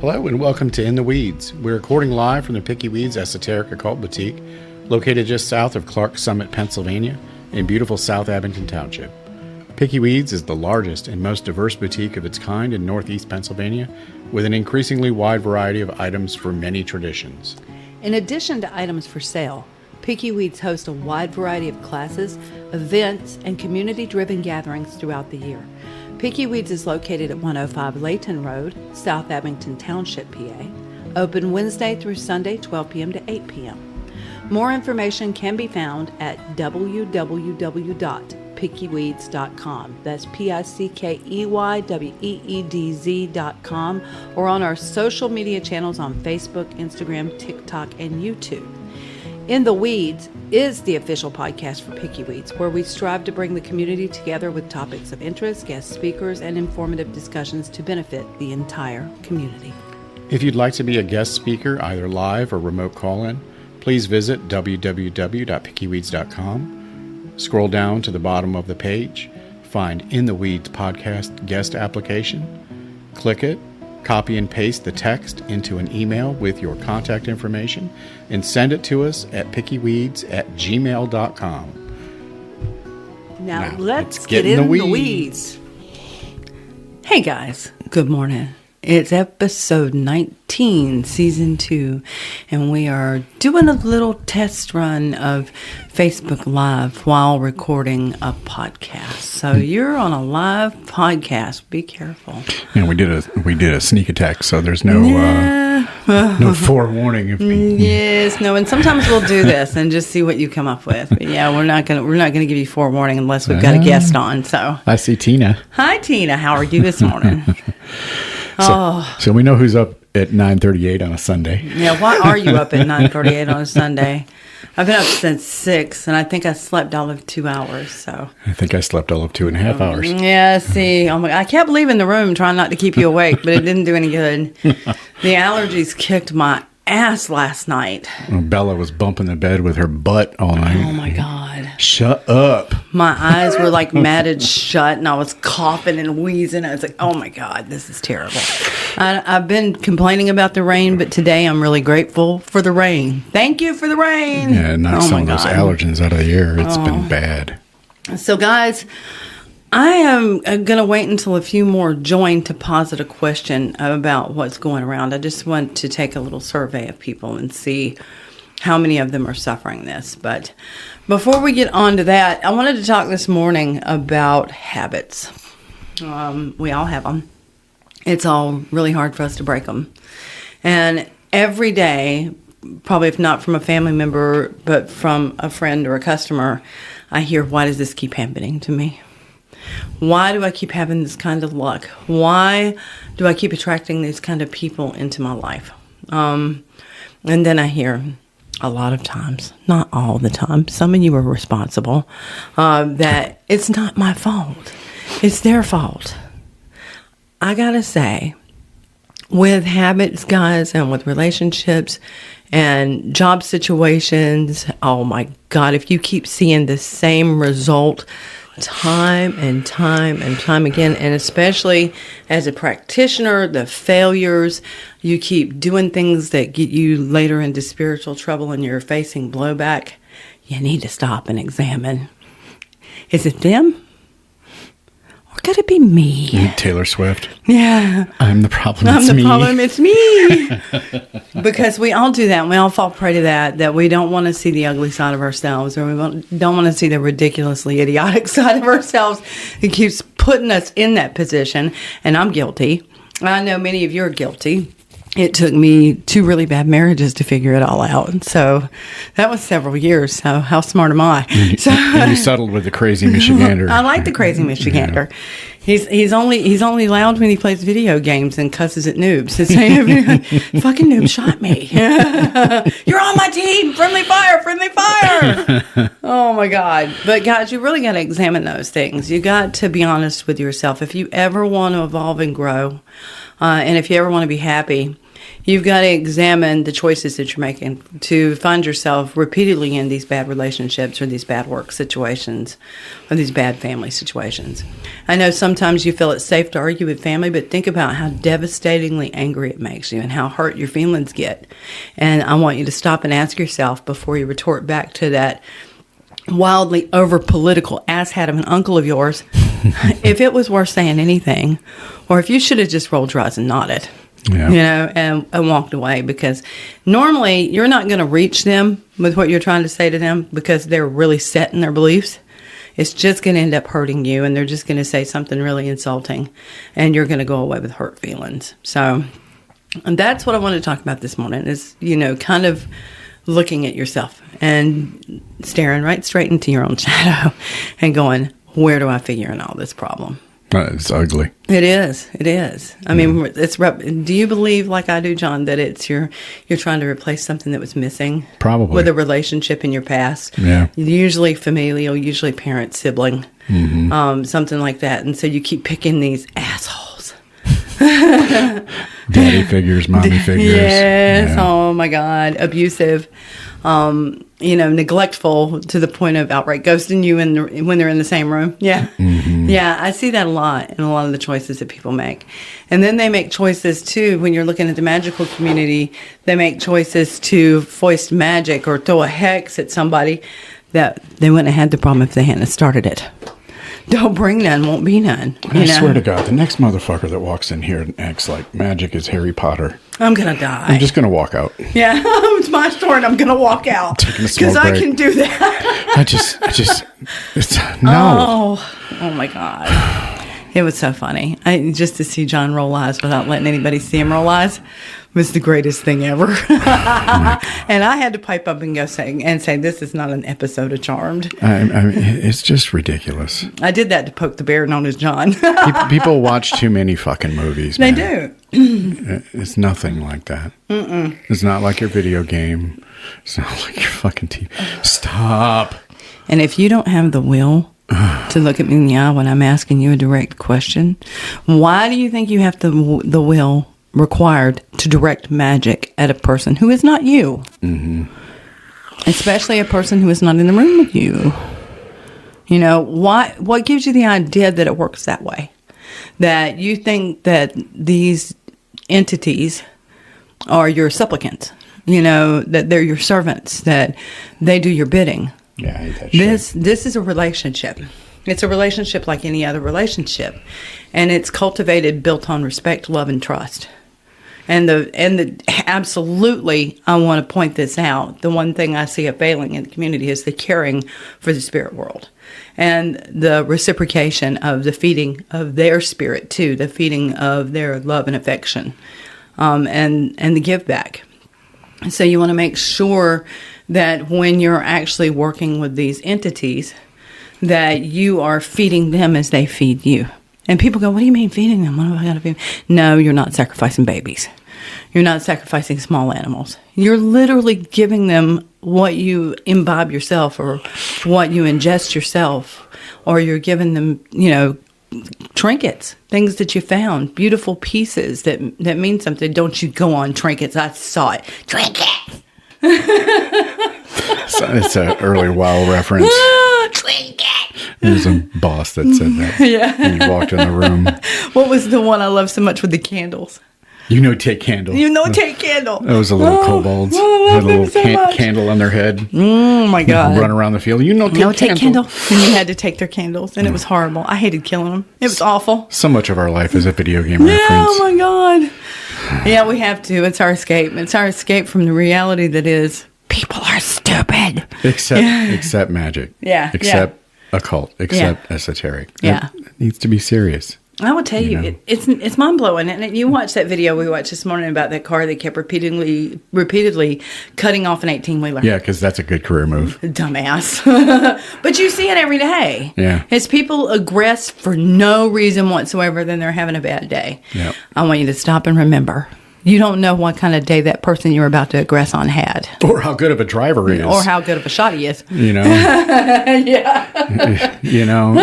Hello and welcome to In the Weeds. We're recording live from the Picky Weeds Esoteric Occult Boutique, located just south of Clark Summit, Pennsylvania, in beautiful South Abington Township. Picky Weeds is the largest and most diverse boutique of its kind in Northeast Pennsylvania, with an increasingly wide variety of items for many traditions. In addition to items for sale, Picky Weeds hosts a wide variety of classes, events, and community-driven gatherings throughout the year. Picky Weeds is located at 105 Layton Road, South Abington Township, PA. Open Wednesday through Sunday, 12 p.m. to 8 p.m. More information can be found at www.pickyweeds.com. That's PICKEYWEEDZ.com, or on our social media channels on Facebook, Instagram, TikTok, and YouTube. In the Weeds is the official podcast for Picky Weeds, where we strive to bring the community together with topics of interest, guest speakers, and informative discussions to benefit the entire community. If you'd like to be a guest speaker, either live or remote call-in, please visit www.pickyweeds.com. Scroll down to the bottom of the page, find In the Weeds podcast guest application, click it, copy and paste the text into an email with your contact information, and send it to us at pickyweeds@gmail.com. Now let's get in the weeds. Hey guys, good morning. It's episode 19, season 2, and we are doing a little test run of Facebook Live while recording a podcast. So you're on a live podcast. Be careful. And we did a sneak attack, so there's no no forewarning. Yes, no, and sometimes we'll do this and just see what you come up with. But yeah, we're not gonna give you forewarning unless we've got a guest on. So I see Tina. Hi Tina, how are you this morning? So we know who's up at 9:38 on a Sunday. Yeah, why are you up at 9:38 on a Sunday? I've been up since 6, and I think I slept all of 2 hours. So I think I slept all of 2.5 hours. Yeah, see, I kept leaving the room trying not to keep you awake, but it didn't do any good. The allergies kicked my ass last night. Bella was bumping the bed with her butt all night. Oh my God. Shut up. My eyes were like matted shut, and I was coughing and wheezing. I was like, oh my God, this is terrible. I've been complaining about the rain, but today I'm really grateful for the rain. Thank you for the rain. Yeah, knock some of those allergens out of the air. It's been bad. So guys, I am going to wait until a few more join to posit a question about what's going around. I just want to take a little survey of people and see how many of them are suffering this. But before we get on to that, I wanted to talk this morning about habits. We all have them. It's all really hard for us to break them. And every day, probably if not from a family member, but from a friend or a customer, I hear, why does this keep happening to me? Why do I keep having this kind of luck? Why do I keep attracting these kind of people into my life? And then I hear a lot of times, not all the time, some of you are responsible, that it's not my fault. It's their fault. I gotta say, with habits, guys, and with relationships and job situations, oh my God, if you keep seeing the same result time and time and time again, and especially as a practitioner, the failures, you keep doing things that get you later into spiritual trouble and you're facing blowback, you need to stop and examine. Is it them? Or could it be me? Taylor Swift. Yeah. I'm the problem. It's me. Because we all do that. And we all fall prey to that we don't want to see the ugly side of ourselves, or we don't want to see the ridiculously idiotic side of ourselves. It keeps putting us in that position. And I'm guilty. I know many of you are guilty. It took me 2 really bad marriages to figure it all out. So that was several years. So how smart am I? And you settled with the crazy Michigander. I like the crazy Michigander. Yeah. He's only loud when he plays video games and cusses at noobs. Fucking noob shot me. You're on my team. Friendly fire. Friendly fire. Oh my God. But guys, you really got to examine those things. You got to be honest with yourself. If you ever want to evolve and grow, and if you ever want to be happy, You've got to examine the choices that you're making to find yourself repeatedly in these bad relationships or these bad work situations or these bad family situations. I know sometimes you feel it's safe to argue with family, but think about how devastatingly angry it makes you and how hurt your feelings get. And I want you to stop and ask yourself before you retort back to that wildly over-political asshat of an uncle of yours, if it was worth saying anything, or if you should have just rolled your eyes and nodded, and walked away. Because normally you're not going to reach them with what you're trying to say to them because they're really set in their beliefs. It's just going to end up hurting you, and they're just going to say something really insulting, and you're going to go away with hurt feelings. So, and that's what I want to talk about this morning is, kind of looking at yourself and staring right straight into your own shadow and going, where do I figure in all this problem? It's ugly. It is. It is. I mean, do you believe, like I do, John, that it's you're trying to replace something that was missing? Probably. With a relationship in your past. Yeah. Usually familial, usually parent, sibling, something like that. And so you keep picking these assholes. Daddy figures, mommy figures. Yes. Yeah. Oh my God. Abusive. Neglectful to the point of outright ghosting you when they're in the same room. Yeah. Mm-hmm. Yeah. I see that a lot in a lot of the choices that people make. And then they make choices too, when you're looking at the magical community, they make choices to foist magic or throw a hex at somebody that they wouldn't have had the problem if they hadn't started it. Don't bring none, won't be none. I swear to God, the next motherfucker that walks in here and acts like magic is Harry Potter. I'm going to die. I'm just going to walk out. Yeah, it's my story and I'm going to walk out. Because I can do that. No. Oh my God. It was so funny. Just to see John roll eyes without letting anybody see him roll eyes was the greatest thing ever. And I had to pipe up and say, this is not an episode of Charmed. I mean, it's just ridiculous. I did that to poke the bear known as John. People watch too many fucking movies, man. They do. It's nothing like that. Mm-mm. It's not like your video game. It's not like your fucking TV. Stop. And if you don't have the will to look at me in the eye when I'm asking you a direct question, why do you think you have the will required to direct magic at a person who is not you? Mm-hmm. Especially a person who is not in the room with you. What gives you the idea that it works that way? That you think that these entities are your supplicants, that they're your servants, that they do your bidding. Yeah, I hate that shit. This is a relationship. It's a relationship like any other relationship, and it's cultivated, built on respect, love, and trust. And absolutely, I want to point this out. The one thing I see a failing in the community is the caring for the spirit world, and the reciprocation of the feeding of their spirit too, the feeding of their love and affection, and the give back. So you want to make sure that when you're actually working with these entities, that you are feeding them as they feed you. And people go, what do you mean feeding them? What do I got to feed them? No, you're not sacrificing babies. You're not sacrificing small animals. You're literally giving them what you imbibe yourself or what you ingest yourself. Or you're giving them, trinkets, things that you found, beautiful pieces that mean something. Don't you go on trinkets. I saw it. Trinkets. It's an early WoW reference. Trinket. There's a boss that said that. Yeah. He walked in the room. What was the one I love so much with the candles? Take candle. Take candle. It was a little kobolds. Had a little candle on their head. Oh my God. Run around the field. Take candle. And you had to take their candles. And it was horrible. I hated killing them. It was awful. So much of our life is a video game reference. Oh my God. Yeah, we have to. It's our escape. It's our escape from the reality that is people are stupid. Except magic. Yeah. Except occult. Except esoteric. Yeah. It needs to be serious. I will tell you, it's mind blowing. And you watched that video we watched this morning about that car that kept repeatedly cutting off an 18-wheeler. Yeah, because that's a good career move. Dumbass. But you see it every day. Yeah. As people aggress for no reason whatsoever, then they're having a bad day. Yep. I want you to stop and remember You don't know what kind of day that person you're about to aggress on had. Or how good of a driver he is. Or how good of a shot he is. You know? Yeah. You know,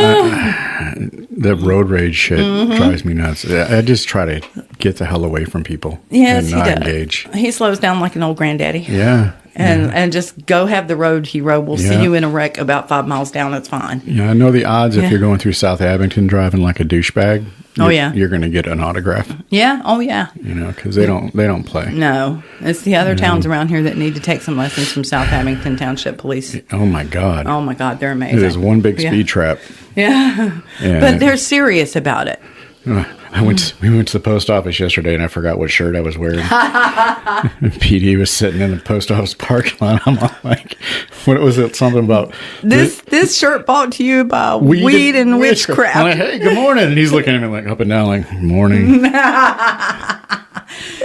the road rage shit drives me nuts. I just try to get the hell away from people. Yes, and he not does. engage. He slows down like an old granddaddy. Yeah. And just go have the road, hero. We'll see you in a wreck about 5 miles down. It's fine. Yeah, I know the odds if you're going through South Abington driving like a douchebag. You're going to get an autograph. Yeah. Oh, yeah. You know, because they don't play. No, it's the other towns around here that need to take some lessons from South Abington Township Police. Oh my God. Oh my God, they're amazing. It is one big speed trap. Yeah. But they're serious about it. We went to the post office yesterday, and I forgot what shirt I was wearing. PD was sitting in the post office parking lot. I'm all like, "What was it? Something about this shirt bought to you by weed and witchcraft." I'm like, "Hey, good morning," and he's looking at me like up and down, like, "Morning."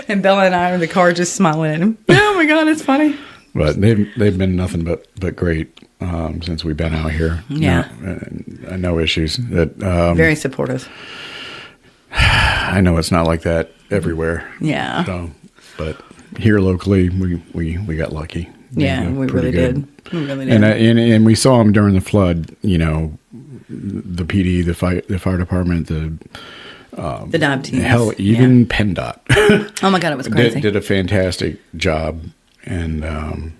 And Bella and I are in the car just smiling at him. Oh my God, it's funny. But they've been nothing but great since we've been out here. Yeah, no issues. Very supportive. I know it's not like that everywhere. Yeah. So, but here locally, we got lucky. Yeah, we really did. We really did. And we saw them during the flood. You know, the PD, the fire department, the dive teams. Hell, even PennDOT. Oh my God, it was crazy. Did a fantastic job, and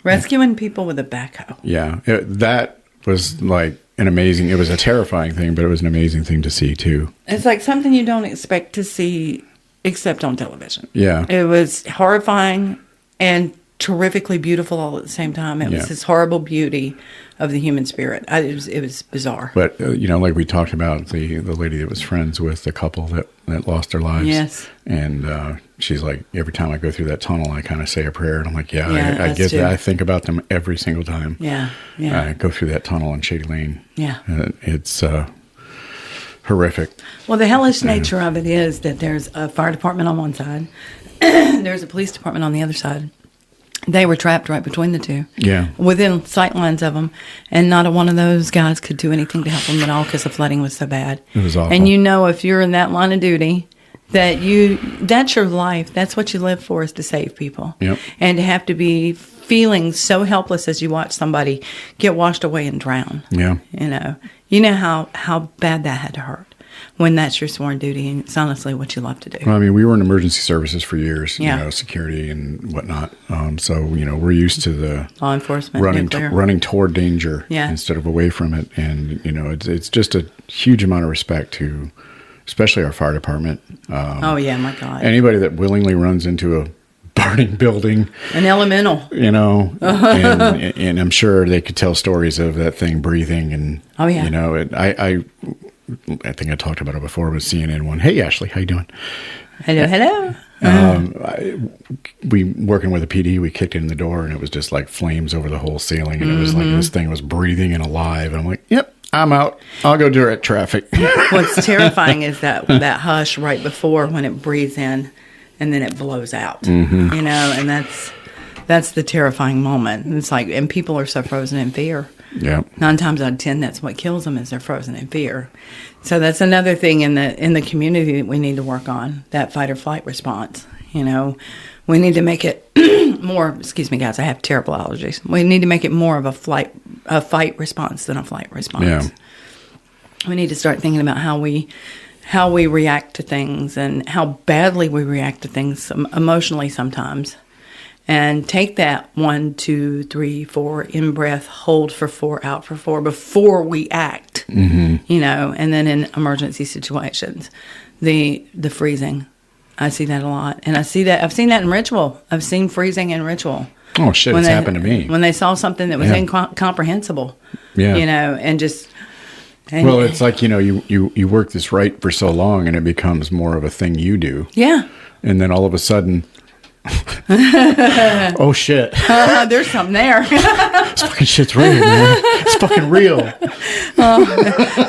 rescuing people with a backhoe. Yeah, that was like an amazing. It was a terrifying thing, but it was an amazing thing to see too. It's like something you don't expect to see except on television. Yeah, it was horrifying and terrifically beautiful all at the same time. It was this horrible beauty of the human spirit. It was bizarre. But you know, like we talked about the lady that was friends with the couple that lost their lives. Yes, and she's like, every time I go through that tunnel, I kind of say a prayer, and I'm like, I get that. I think about them every single time. Yeah. I go through that tunnel in Shady Lane. Yeah, it's horrific. Well, the hellish nature of it is that there's a fire department on one side, there's a police department on the other side. They were trapped right between the two. Yeah. Within sight lines of them. And not a one of those guys could do anything to help them at all because the flooding was so bad. It was awful. And you know, if you're in that line of duty, that's your life. That's what you live for, is to save people. Yep. And to have to be feeling so helpless as you watch somebody get washed away and drown. Yeah. You know how bad that had to hurt. When that's your sworn duty, and it's honestly what you love to do. Well, I mean, we were in emergency services for years, Yeah. Security and whatnot. So, we're used to the law enforcement, running toward danger instead of away from it. And, it's just a huge amount of respect to, especially our fire department. Oh, yeah, my God. Anybody that willingly runs into a burning building. An elemental. And I'm sure they could tell stories of that thing breathing. And, oh, yeah. I think I talked about it before with CNN one. Hey, Ashley, how you doing? Hello. We working with a PD. We kicked in the door, and it was just like flames over the whole ceiling, and it was like this thing was breathing and alive. And I'm like, "Yep, I'm out. I'll go direct traffic." What's terrifying is that hush right before when it breathes in, and then it blows out. Mm-hmm. And that's the terrifying moment. And it's like, and people are so frozen in fear. Yeah. 9 times out of 10, that's what kills them, is they're frozen in fear. So that's another thing in the community that we need to work on, that fight or flight response. We need to make it more. Excuse me, guys, I have terrible allergies. We need to make it more of a fight response than a flight response. Yeah. We need to start thinking about how we react to things and how badly we react to things emotionally sometimes. And take that 1, 2, 3, 4 in breath, hold for 4, out for 4 before we act. Mm-hmm. And then in emergency situations, the freezing, I see that a lot, and I've seen that in ritual. I've seen freezing in ritual. Oh shit! It's happened to me when they saw something that was incomprehensible. Yeah, well, it's like you work this right for so long, and it becomes more of a thing you do. Yeah, and then all of a sudden. Oh shit! There's something there. This fucking shit's real, man. It's fucking real. And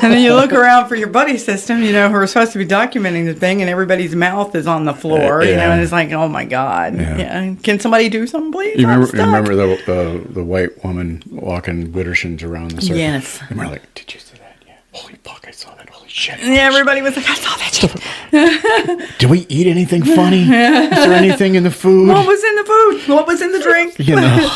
then you look around for your buddy system, who are supposed to be documenting the thing, and everybody's mouth is on the floor, and it's like, oh my God. Yeah. Can somebody do something, please? You remember the white woman walking Wittershins around the circle? Yes. And we're like, did you see that? holy fuck, I saw that. Holy shit. Yeah, everybody was like, I saw that shit. Did we eat anything funny? Is there anything in the food? What was in the food? What was in the drink? You know.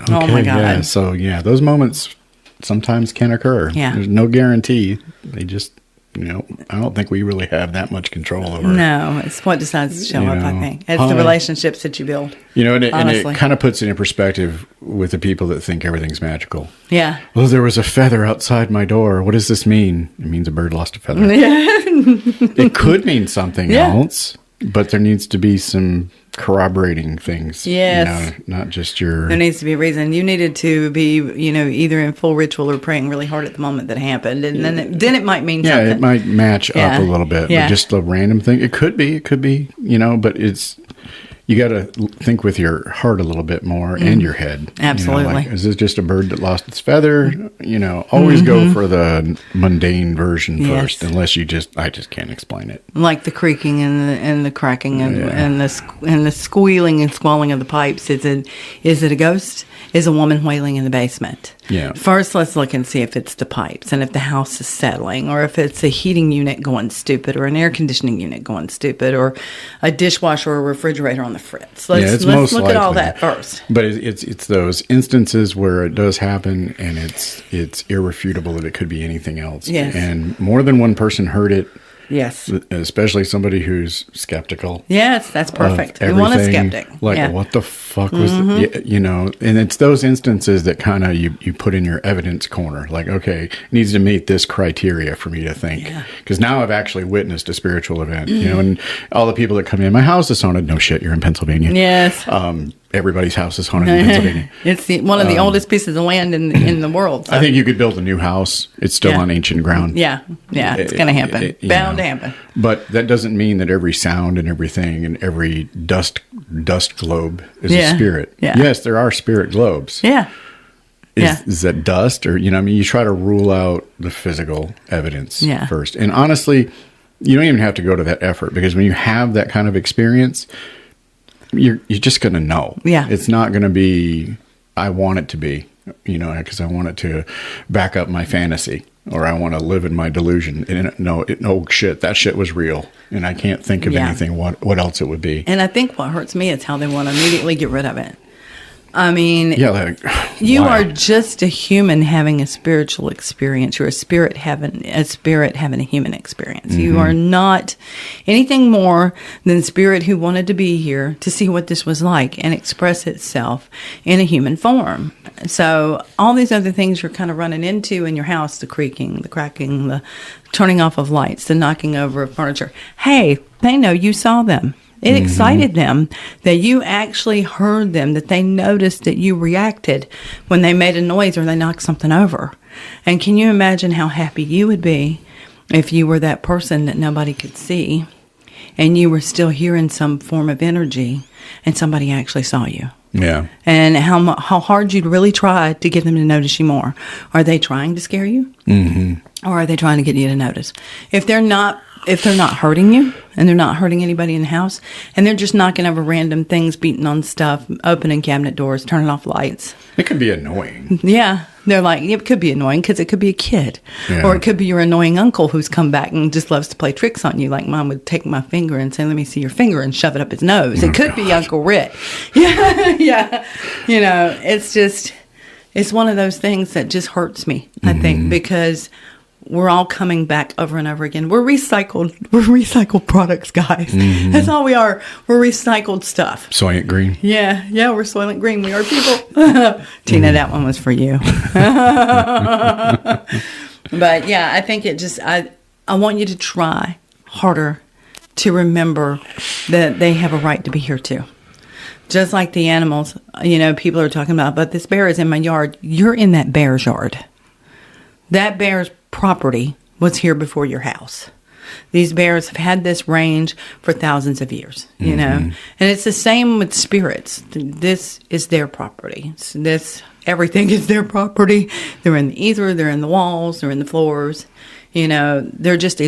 Okay, Oh my God. Yeah. So, yeah, those moments sometimes can occur. Yeah. There's no guarantee. They just, I don't think we really have that much control over it. No, it's what decides to show up, I think. It's Hi. the relationships that you build. And honestly. it kind of puts it in perspective with the people that think everything's magical. Yeah. Oh, there was a feather outside my door. What does this mean? It means a bird lost a feather. It could mean something else, but there needs to be some corroborating things. Yes. Not just your... There needs to be a reason. You needed to be, either in full ritual or praying really hard at the moment that happened. And then it might mean something. Yeah, it might match up a little bit. Yeah. But just a random thing. It could be, but it's... You got to think with your heart a little bit more and your head. Absolutely. Is this just a bird that lost its feather? Always go for the mundane version first, unless I just can't explain it. Like the creaking and the cracking and the squealing and squalling of the pipes. Is it a ghost? Is a woman wailing in the basement? Yeah. First, let's look and see if it's the pipes and if the house is settling, or if it's a heating unit going stupid, or an air conditioning unit going stupid, or a dishwasher or a refrigerator on the fritz. Let's look at all that first. But it's those instances where it does happen, and it's irrefutable that it could be anything else. Yes. And more than one person heard it. Yes. Especially somebody who's skeptical. Yes, that's perfect. We want a skeptic. Like, what the fuck was and it's those instances that kind of you put in your evidence corner. Like, okay, it needs to meet this criteria for me to think. Because now I've actually witnessed a spiritual event, and all the people that come in, my house is haunted. No shit, you're in Pennsylvania. Yes. Everybody's house is haunted in Pennsylvania. It's one of the oldest pieces of land in the world. So. I think you could build a new house. It's still on ancient ground. Yeah, it's going to happen. Bound to happen. But that doesn't mean that every sound and everything and every dust globe is a spirit. Yeah. Yes, there are spirit globes. Yeah. Is that dust? Or, you try to rule out the physical evidence first. And honestly, you don't even have to go to that effort, because when you have that kind of experience, you're just going to know. Yeah. It's not going to be, I want it to be, because I want it to back up my fantasy, or I want to live in my delusion. And shit, that shit was real. And I can't think of anything, what else it would be. And I think what hurts me is how they want to immediately get rid of it. I mean, you are just a human having a spiritual experience. You're a spirit having a human experience. Mm-hmm. You are not anything more than spirit who wanted to be here to see what this was like and express itself in a human form. So all these other things you're kind of running into in your house, the creaking, the cracking, the turning off of lights, the knocking over of furniture. Hey, they know you saw them. It excited them that you actually heard them, that they noticed that you reacted when they made a noise or they knocked something over. And can you imagine how happy you would be if you were that person that nobody could see and you were still hearing some form of energy and somebody actually saw you? Yeah. And how hard you'd really try to get them to notice you more. Are they trying to scare you? Mm-hmm. Or are they trying to get you to notice? If they're not hurting you, and they're not hurting anybody in the house, and they're just knocking over random things, beating on stuff, opening cabinet doors, turning off lights. It could be annoying. Yeah. They're like, it could be annoying because it could be a kid. Yeah. Or it could be your annoying uncle who's come back and just loves to play tricks on you. Like Mom would take my finger and say, let me see your finger, and shove it up his nose. It could be Uncle Rick. Yeah. It's one of those things that just hurts me, I think, because we're all coming back over and over again. We're recycled products, guys. Mm-hmm. That's all we are. We're recycled stuff. Soylent Green. Yeah, we're Soylent Green. We are people. Tina, that one was for you. But yeah, I think I want you to try harder to remember that they have a right to be here too. Just like the animals, people are talking about, but this bear is in my yard. You're in that bear's yard. That bear's property was here before your house. These bears have had this range for thousands of years, And it's the same with spirits. This is their property. Everything is their property. They're in the ether, they're in the walls, they're in the floors. They're just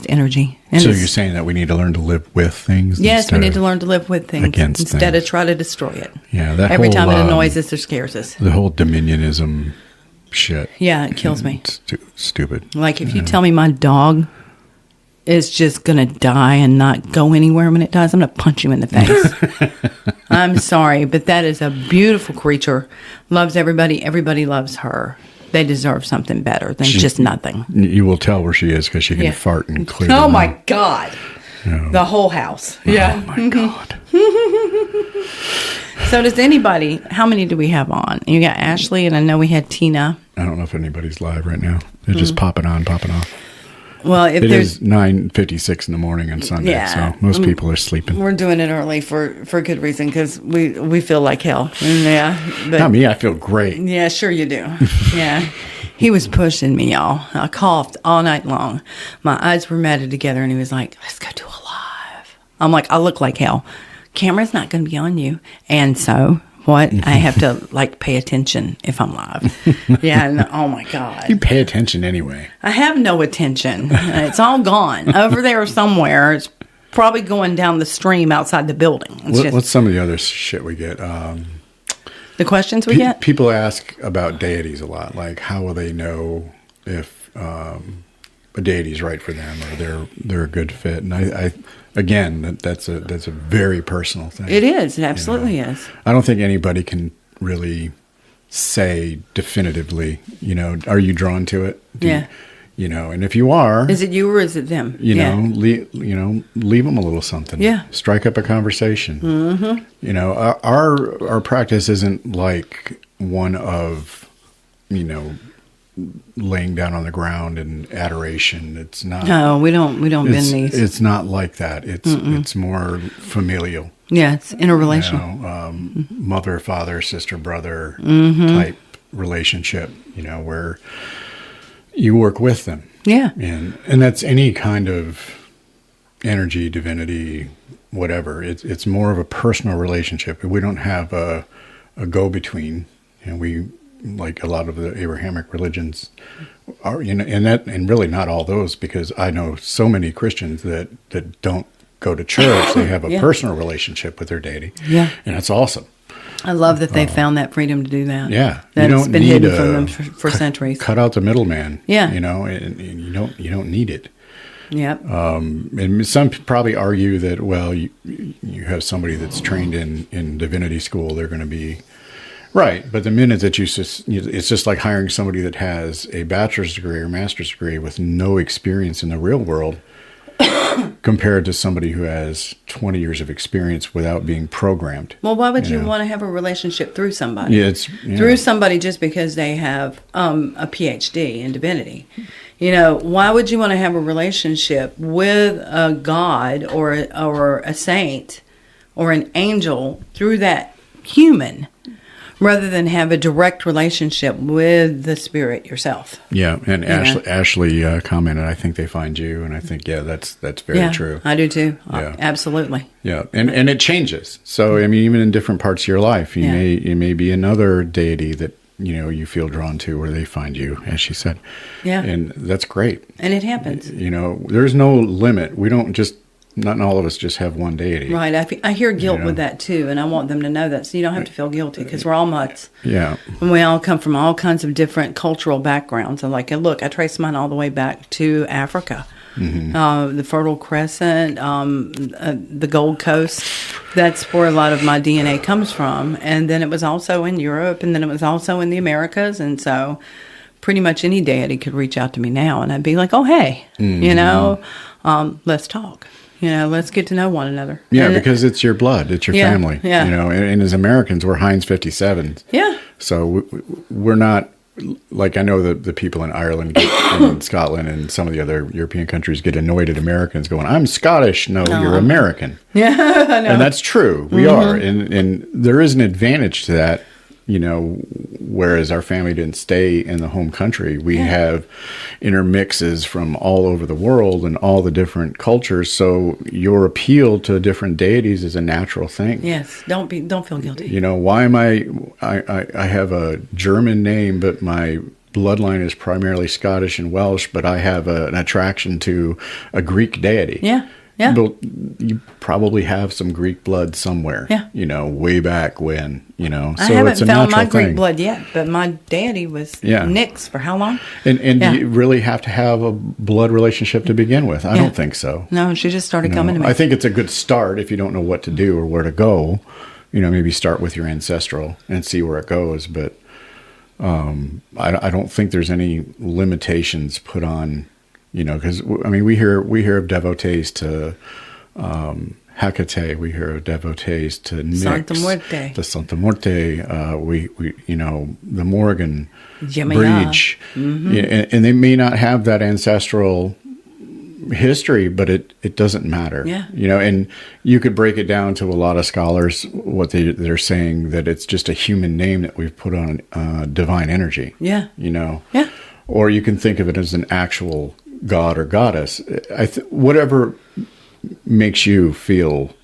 energy. And so you're saying that we need to learn to live with things? Yes, we need to learn to live with things instead of try to destroy it. Yeah, every time it annoys us or scares us. The whole dominionism shit. Yeah, it kills me. It's stupid. Like if you tell me my dog is just going to die and not go anywhere when it dies, I'm going to punch you in the face. I'm sorry, but that is a beautiful creature. Loves everybody. Everybody loves her. They deserve something better than just nothing. You will tell where she is because she can fart and clear. Oh, my God. The whole house. Yeah. Oh, my God. So does anybody, how many do we have on? You got Ashley, and I know we had Tina. I don't know if anybody's live right now. They're just popping on, popping off. Well, if it there's is 9:56 in the morning on Sunday, so most people are sleeping. We're doing it early for good reason because we feel like hell. Yeah, but not me. I feel great. Yeah, sure you do. Yeah, he was pushing me, y'all. I coughed all night long. My eyes were matted together, and he was like, "Let's go do a live." I'm like, "I look like hell. Camera's not going to be on you," and so. What? I have to, pay attention if I'm live. Yeah, and, oh, my God. You pay attention anyway. I have no attention. It's all gone. Over there somewhere. It's probably going down the stream outside the building. What's some of the other shit we get? The questions we get? People ask about deities a lot. Like, how will they know if a deity's right for them or they're a good fit? And I again, that's a very personal thing. It is. It absolutely is. I don't think anybody can really say definitively, are you drawn to it? And if you are, is it you or is it them? Leave them a little something. Yeah. Strike up a conversation. Mm-hmm. Our practice isn't like one of, laying down on the ground in adoration. It's not. No, we don't bend these. It's not like that. It's more familial. Yeah, it's interrelational. Mother, father, sister, brother type relationship. Where you work with them. Yeah, and that's any kind of energy, divinity, whatever. It's more of a personal relationship. We don't have a go-between, and we. Like a lot of the Abrahamic religions are, and really not all those, because I know so many Christians that don't go to church. They have a personal relationship with their deity. Yeah. And that's awesome. I love that they found that freedom to do that. Yeah. That's been hidden from them for centuries. Cut out the middleman. Yeah. And you don't need it. Yep. And some probably argue that, well, you have somebody that's trained in divinity school, they're going to be right, but the minute that it's just like hiring somebody that has a bachelor's degree or master's degree with no experience in the real world compared to somebody who has 20 years of experience without being programmed. Well, why would you want to have a relationship through somebody? Yeah, through somebody just because they have a PhD in divinity. Why would you want to have a relationship with a god or a saint or an angel through that human? Rather than have a direct relationship with the spirit yourself. Yeah, and Ashley commented, I think they find you, and I think, that's very true. I do too. Yeah. Absolutely. Yeah, and it changes. So, even in different parts of your life, it may be another deity that, you feel drawn to where they find you, as she said. Yeah. And that's great. And it happens. There's no limit. We don't not all of us just have one deity. Right. I hear guilt with that too, and I want them to know that, so you don't have to feel guilty, because we're all mutts. Yeah. And we all come from all kinds of different cultural backgrounds. And look, I trace mine all the way back to Africa. Mm-hmm. The Fertile Crescent, the Gold Coast. That's where a lot of my DNA comes from. And then it was also in Europe, and then it was also in the Americas. And so pretty much any deity could reach out to me now, and I'd be like, oh, hey, let's talk. Let's get to know one another. Yeah, because it's your blood. It's your family. Yeah. And as Americans, we're Heinz 57s. Yeah. So we're not, like, I know the people in Ireland and Scotland and some of the other European countries get annoyed at Americans going, I'm Scottish. No, you're American. Yeah, I know. And that's true. We are. And there is an advantage to that. Whereas our family didn't stay in the home country, we have intermixes from all over the world and all the different cultures. So your appeal to different deities is a natural thing. Yes, don't feel guilty. Why am I have a German name, but my bloodline is primarily Scottish and Welsh, but I have an attraction to a Greek deity. Yeah. Yeah. But you probably have some Greek blood somewhere. Yeah. Way back when. So I haven't it's a found my natural Greek thing. blood yet, but my daddy was Nick's for how long? And Yeah. do you really have to have a blood relationship to begin with? I don't think so. No, she just started coming to me. I think it's a good start if you don't know what to do or where to go. Maybe start with your ancestral and see where it goes. But I don't think there's any limitations put on, because we hear of devotees to Hecate, we hear of devotees to Nyx, Santa Muerte, to Santa Muerte. We the Morgan Yemaya. Breach, and they may not have that ancestral history, but it doesn't matter. Yeah. And you could break it down to a lot of scholars what they're saying, that it's just a human name that we've put on divine energy. Yeah. Yeah. Or you can think of it as an actual god or goddess. Whatever makes you feel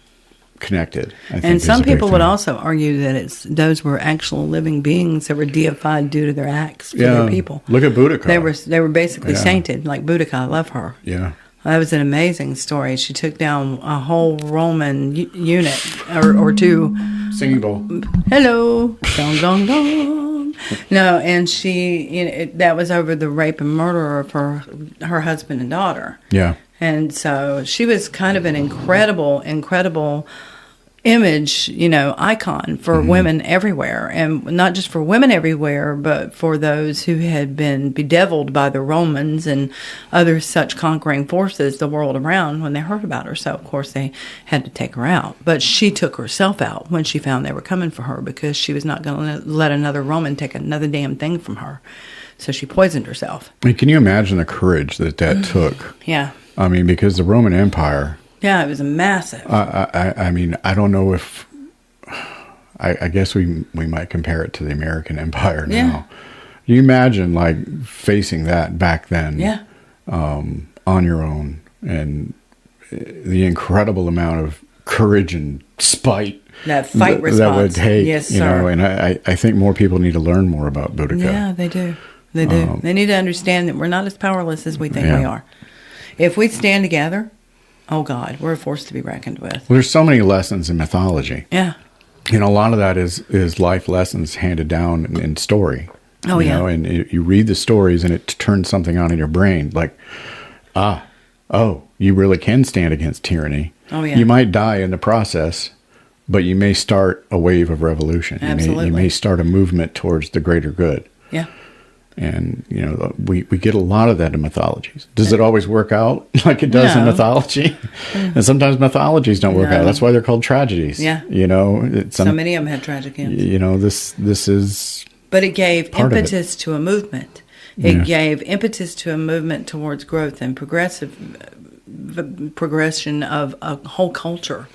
connected. I think And some is a big people would thing. also argue that those were actual living beings that were deified due to their acts for their people. Look at Boudica. They were basically Yeah. sainted, like Boudica. I love her. Yeah. That was an amazing story. She took down a whole Roman unit or two. Singing bowl. Hello, dong dong dong. No, and she, that was over the rape and murder of her husband and daughter. Yeah. And so she was kind of an incredible image, icon for women everywhere. And not just for women everywhere, but for those who had been bedeviled by the Romans and other such conquering forces the world around when they heard about her. So, of course, they had to take her out. But she took herself out when she found they were coming for her, because she was not going to let another Roman take another damn thing from her. So she poisoned herself. I mean, can you imagine the courage that took? Yeah. Because the Roman Empire... Yeah, it was massive. I don't know if... I guess we might compare it to the American Empire now. Yeah. You imagine, facing that back then Yeah. On your own, and the incredible amount of courage and spite That fight response. that would take. Yes, sir. And I think more people need to learn more about Boudica. Yeah, they do. They do. They need to understand that we're not as powerless as we think Yeah. we are. If we stand together, oh God, we're a force to be reckoned with. Well, there's so many lessons in mythology. Yeah. A lot of that is life lessons handed down in story. Oh, you yeah. know, and you read the stories and it turns something on in your brain. Like, you really can stand against tyranny. Oh, yeah. You might die in the process, but you may start a wave of revolution. Absolutely. You may start a movement towards the greater good. Yeah. And, we get a lot of that in mythologies. Does it always work out like it does in No. mythology? And sometimes mythologies don't work No. out. That's why they're called tragedies. Yeah. So many of them had tragic ends. This is... But it gave part of it. impetus to a movement. Yeah. It gave impetus to a movement towards growth and progression of a whole culture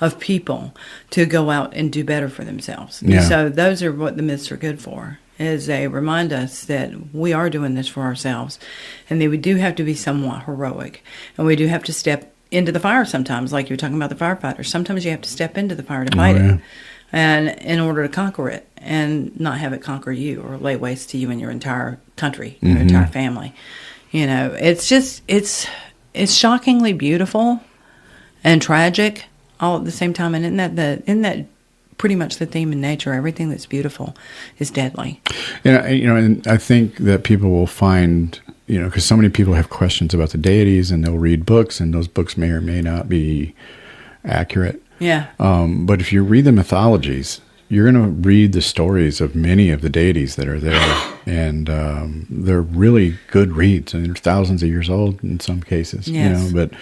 of people to go out and do better for themselves. Yeah. So those are what the myths are good for, is they remind us that we are doing this for ourselves, and that we do have to be somewhat heroic, and we do have to step into the fire sometimes, like you were talking about the firefighters. Sometimes you have to step into the fire to fight yeah. it, and in order to conquer it, and not have it conquer you or lay waste to you and your entire country, your entire family. It's shockingly beautiful and tragic all at the same time. And isn't that pretty much the theme in nature? Everything that's beautiful is deadly. And I think that people will find, because so many people have questions about the deities, and they'll read books, and those books may or may not be accurate. Yeah. But if you read the mythologies, you're going to read the stories of many of the deities that are there, and they're really good reads. And they're thousands of years old in some cases. Yes. But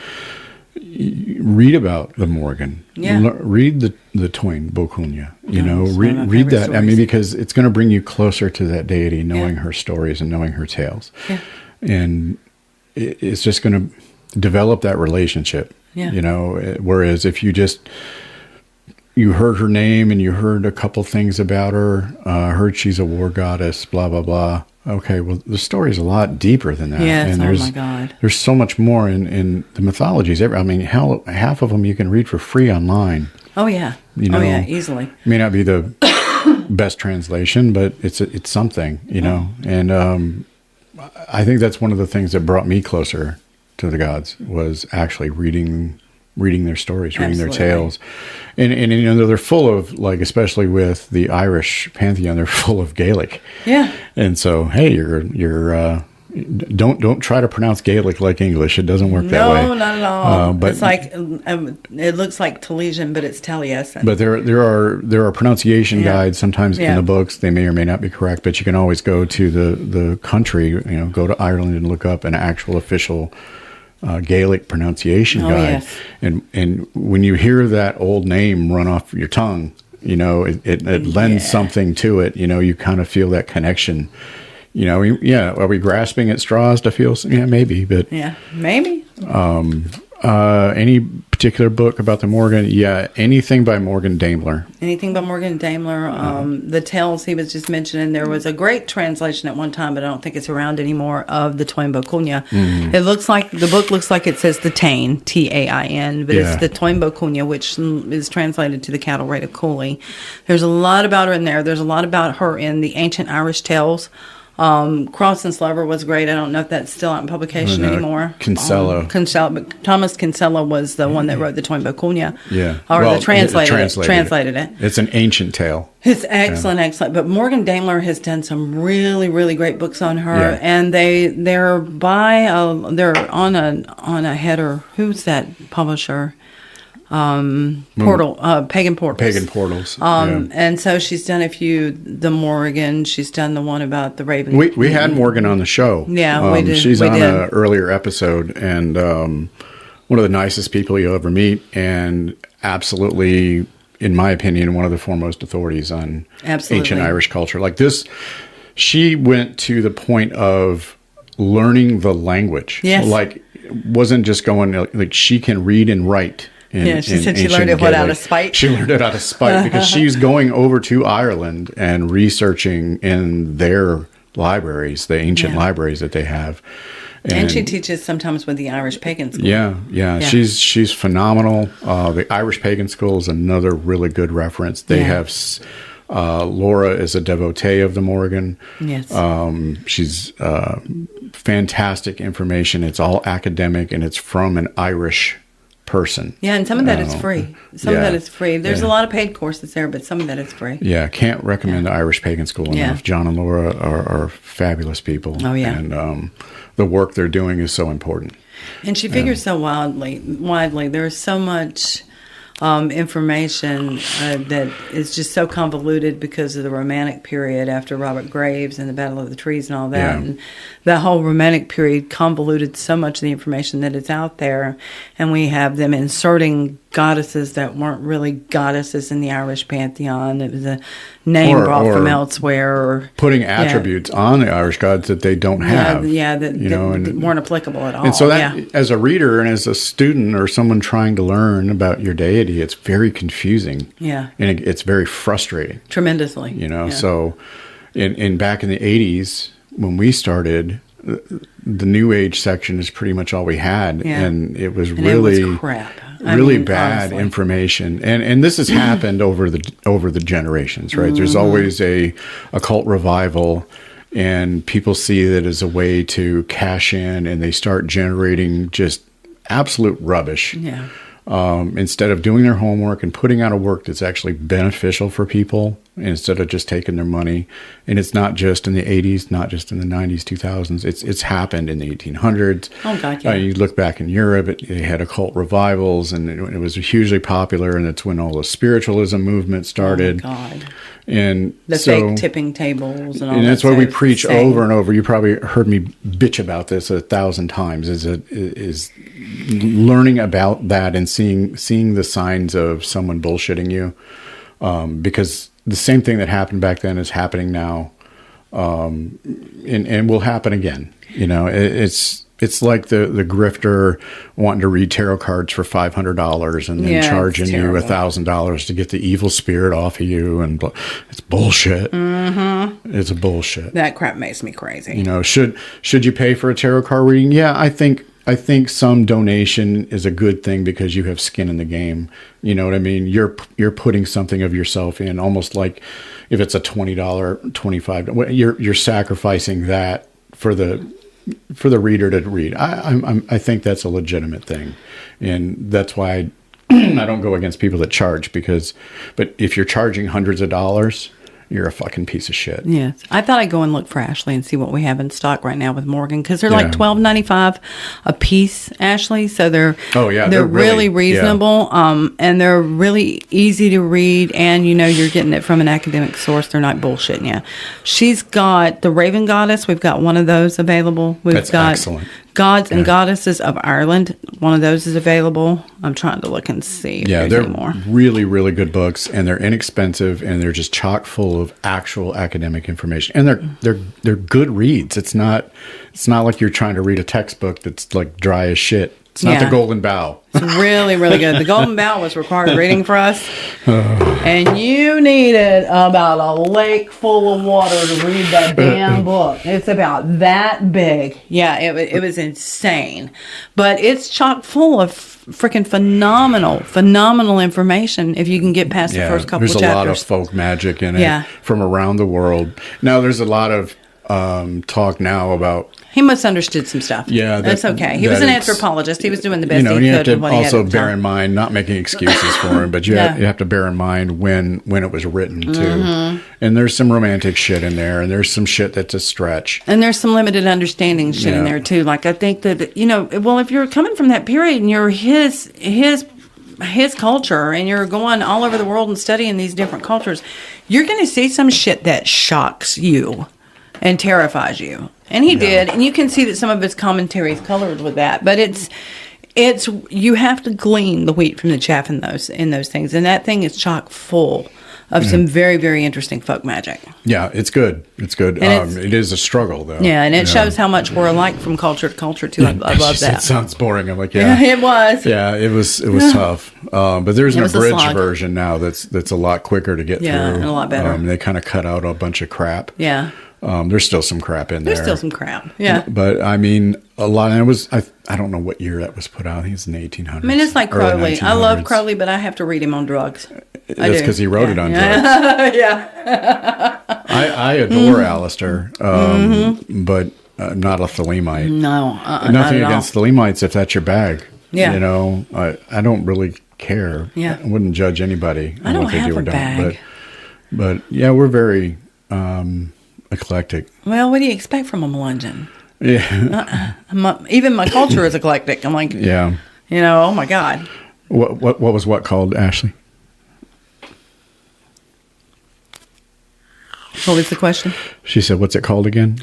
read about the Morgan. Yeah. Read the Twain Bokunya. It's one of my Read favorite that. stories. Because it's going to bring you closer to that deity, knowing her stories and knowing her tales. Yeah. And it's just going to develop that relationship. Yeah. Whereas if you heard her name and you heard a couple things about her, heard she's a war goddess, blah, blah, blah. Okay, well, the story's a lot deeper than that. Yes, and oh my God. There's so much more in the mythologies. Hell, half of them you can read for free online. Oh, yeah. Oh, yeah, easily. It may not be the best translation, but it's something, And I think that's one of the things that brought me closer to the gods, was actually reading reading their stories, reading their Absolutely. tales. And you know, they're full of, like, especially with the Irish pantheon, they're full of Gaelic. Yeah. And so, hey, you're don't try to pronounce Gaelic like English. It doesn't work that way. No, not at all. But It's like it looks like Talesian, but it's Taliesin. But there are pronunciation Yeah. guides sometimes in Yeah. the books. They may or may not be correct, but you can always go to the country. You know, go to Ireland and look up an actual official Gaelic pronunciation Oh, guide. yes. And when you hear that old name run off your tongue, you know, it lends Yeah. something to it. You know, you kind of feel that connection. You know, yeah. Are we grasping at straws to feel? Yeah, maybe. But Yeah, maybe. any particular book about the Morgan? Yeah, anything by Morgan Daimler. Anything but Morgan Daimler. The tales he was just mentioning. There was a great translation at one time, but I don't think it's around anymore, of the Toimbo Cunha. It looks like the book looks like it says the Tain, T-A-I-N, but Yeah. it's the Toimbo Cunha, which is translated to the cattle rate of Cooley. There's a lot about her in there. There's a lot about her in the Ancient Irish Tales. Cross and Slover was great. I don't know if that's still out in publication anymore. Kinsella. But Thomas Kinsella was the one that wrote the Toimbo Cunha. Yeah. Or Well, the translated it. It's an ancient tale. It's excellent, excellent. But Morgan Daimler has done some really, really great books on her, Yeah. and they're on a header. Who's that publisher? Pagan Portals. Pagan Portals. Yeah. And so she's done a few. The Morgan. She's done the one about the Raven. We had Morgan on the show. Yeah, we did. She's We on did. an earlier episode, and one of the nicest people you'll ever meet, and absolutely, in my opinion, one of the foremost authorities on Absolutely. ancient Irish culture. Like this, she went to the point of learning the language. Yes. Like, wasn't just going, like, she can read and write. Yeah, she said she learned it, Gaelic. out of spite? She learned it out of spite because she's going over to Ireland and researching in their libraries, the ancient Yeah. libraries that they have. And she teaches sometimes with the Irish Pagan School. Yeah. She's phenomenal. The Irish Pagan School is another really good reference. They Yeah. have Laura is a devotee of the Morgan. Yes. She's fantastic information. It's all academic, and it's from an Irish person. Yeah, and some of that is free. Some of yeah. that is free. There's Yeah. a lot of paid courses there, but some of that is free. Yeah, can't recommend the Irish Pagan School Yeah. enough. John and Laura are fabulous people. Oh, yeah. And the work they're doing is so important. And she figures so widely. There's so much information that is just so convoluted because of the Romantic period after Robert Graves and the Battle of the Trees and all that. Yeah. And the whole Romantic period convoluted so much of the information that is out there. And we have them inserting goddesses that weren't really goddesses in the Irish pantheon. It was a name brought from elsewhere. Or putting attributes on the Irish gods that they don't have. That weren't applicable at all. And so that, as a reader and as a student or someone trying to learn about your deity, it's very confusing. Yeah. And it's very frustrating. Tremendously. Yeah. So in back in the 80s, when we started, the New Age section is pretty much all we had. Yeah. And it was And really... it was crap. Really bad honestly. information, and this has happened over the generations, right? There's always a cult revival, and people see that as a way to cash in, and they start generating just absolute rubbish. Yeah. Instead of doing their homework and putting out a work that's actually beneficial for people, instead of just taking their money. And it's not just in the 80s, not just in the 90s, 2000s. It's happened in the 1800s. Oh, God, yeah. You look back in Europe, they had occult revivals, and it was hugely popular, and it's when all the spiritualism movement started. Oh, my God. And The so, fake tipping tables and all and that. that's why we stuff. preach Same. over and over. You probably heard me bitch about this 1,000 times. Is learning about that and seeing the signs of someone bullshitting you, because the same thing that happened back then is happening now, and will happen again. You know, it's like the grifter wanting to read tarot cards for $500 and then Yeah, charging it's you terrible. $1,000 to get the evil spirit off of you, and it's bullshit. Mm-hmm. It's bullshit. That crap makes me crazy. You know, should you pay for a tarot card reading? Yeah, I think some donation is a good thing because you have skin in the game. You know what I mean? You're putting something of yourself in, almost like if it's a $20, $25, you're sacrificing that for the reader to read. I think that's a legitimate thing, and that's why I don't go against people that charge but if you're charging hundreds of dollars, you're a fucking piece of shit. Yes. I thought I'd go and look for Ashley and see what we have in stock right now with Morgan, because they're Yeah. like $12.95 a piece, Ashley. So they're they're really really- reasonable, and they're really easy to read, and you're getting it from an academic source. They're not bullshitting you. She's got the Raven Goddess. We've got one of those available. That's excellent. Gods and Goddesses of Ireland. One of those is available. I'm trying to look and see if there's they're any more. really, really good books, and they're inexpensive, and they're just chock full of actual academic information, and they're good reads. It's not like you're trying to read a textbook that's like dry as shit. It's not the Golden Bough. It's really, really good. The Golden Bough was required reading for us, and you needed about a lake full of water to read that damn book. It's about that big. Yeah, it was insane, but it's chock full of freaking phenomenal information if you can get past the first couple there's of a chapters. lot of folk magic in it Yeah. from around the world. Now, there's a lot of talk now about. He misunderstood some stuff. Yeah, that's okay. He was an anthropologist. He was doing the best And he you have could to with what he had also at the bear time. in mind, not making excuses for him, but you have to bear in mind when it was written too. Mm-hmm. And there's some romantic shit in there, and there's some shit that's a stretch. And there's some limited understanding shit in there too. Like I think that well, if you're coming from that period and you're his culture and you're going all over the world and studying these different cultures, you're going to see some shit that shocks you and terrifies you. And he did, and you can see that some of his commentary is colored with that. But it's you have to glean the wheat from the chaff in those things, and that thing is chock full of some very, very interesting folk magic. Yeah, it's good. It's good. It is a struggle, though. Yeah, and it shows how much we're alike from culture to culture too. I love that. It sounds boring. I'm like, It was. Yeah, it was tough. But there's an was a abridged slog. version now that's a lot quicker to get through. And a lot better. They kind of cut out a bunch of crap. Yeah. There's still some crap in there. There's still some crap. Yeah. But I mean, a lot. And I don't know what year that was put out. I think it's in the 1800s. I mean, it's like early Crowley. I love 1900s. Crowley, but I have to read him on drugs. That's because he wrote it on drugs. Yeah. I adore Alistair, but not a Thelemite. No. Nothing not at all. against Thelemites if that's your bag. Yeah. I don't really care. Yeah. I wouldn't judge anybody I on don't what they have do or a don't. bag. But yeah, we're very eclectic. Well, what do you expect from a Melungeon? Yeah. Even my culture is eclectic. I'm like, Yeah. oh my God. What was what called, Ashley? What was the question? She said, "What's it called again?"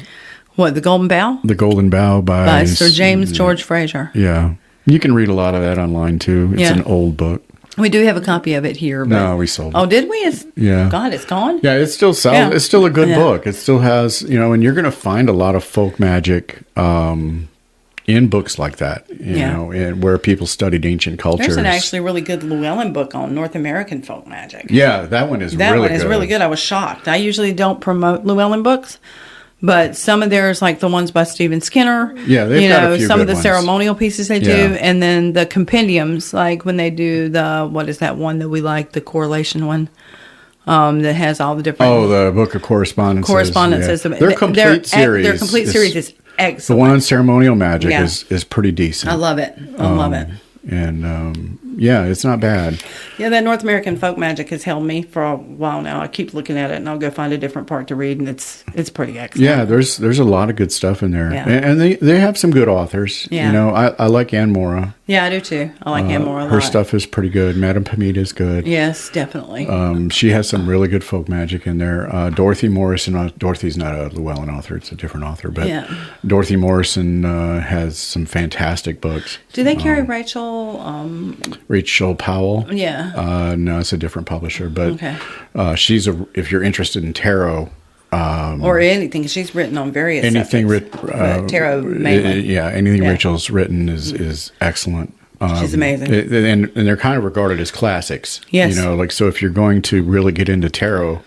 What, The Golden Bough? The Golden Bough By Sir James George Fraser. Yeah, you can read a lot of that online too. It's an old book. We do have a copy of it here. But, No, we sold it. Oh, did we? Yeah. God, it's gone? Yeah, it's still sells. Yeah. It's still a good Yeah. book. It still has, and you're going to find a lot of folk magic in books like that. You know, and where people studied ancient cultures. There's an actually really good Llewellyn book on North American folk magic. Yeah, that one is That really one good. is really good. I was shocked. I usually don't promote Llewellyn books, but some of theirs, like the ones by Stephen Skinner. Yeah, they've got a few some of good the ones. ceremonial pieces they do, Yeah. and then the compendiums, like when they do what is that one that we like, the correlation one, that has all the different. Oh, the Book of Correspondences. correspondences. Yeah. Their complete series. Their complete series is The excellent. one on ceremonial magic Yeah. is pretty decent. I love it. I love it. And yeah, it's not bad. Yeah, that North American folk magic has held me for a while now. I keep looking at it, and I'll go find a different part to read, and it's pretty excellent. Yeah, there's a lot of good stuff in there, Yeah. and they have some good authors. Yeah. I like Anne Mora. Yeah, I do too. I like Anne Moore a lot. Her stuff is pretty good. Madame Pamita is good. Yes, definitely. She has some really good folk magic in there. Dorothy Morrison. Dorothy's not a Llewellyn author; it's a different author. But Yeah. Dorothy Morrison has some fantastic books. Do they carry Rachel? Rachel Powell. Yeah. No, it's a different publisher, but Okay. if you're interested in tarot. Or anything. 'Cause she's written on various Anything subjects, but tarot mainly. anything Yeah. Rachel's written is excellent. She's amazing. And they're kind of regarded as classics. Yes. So if you're going to really get into tarot,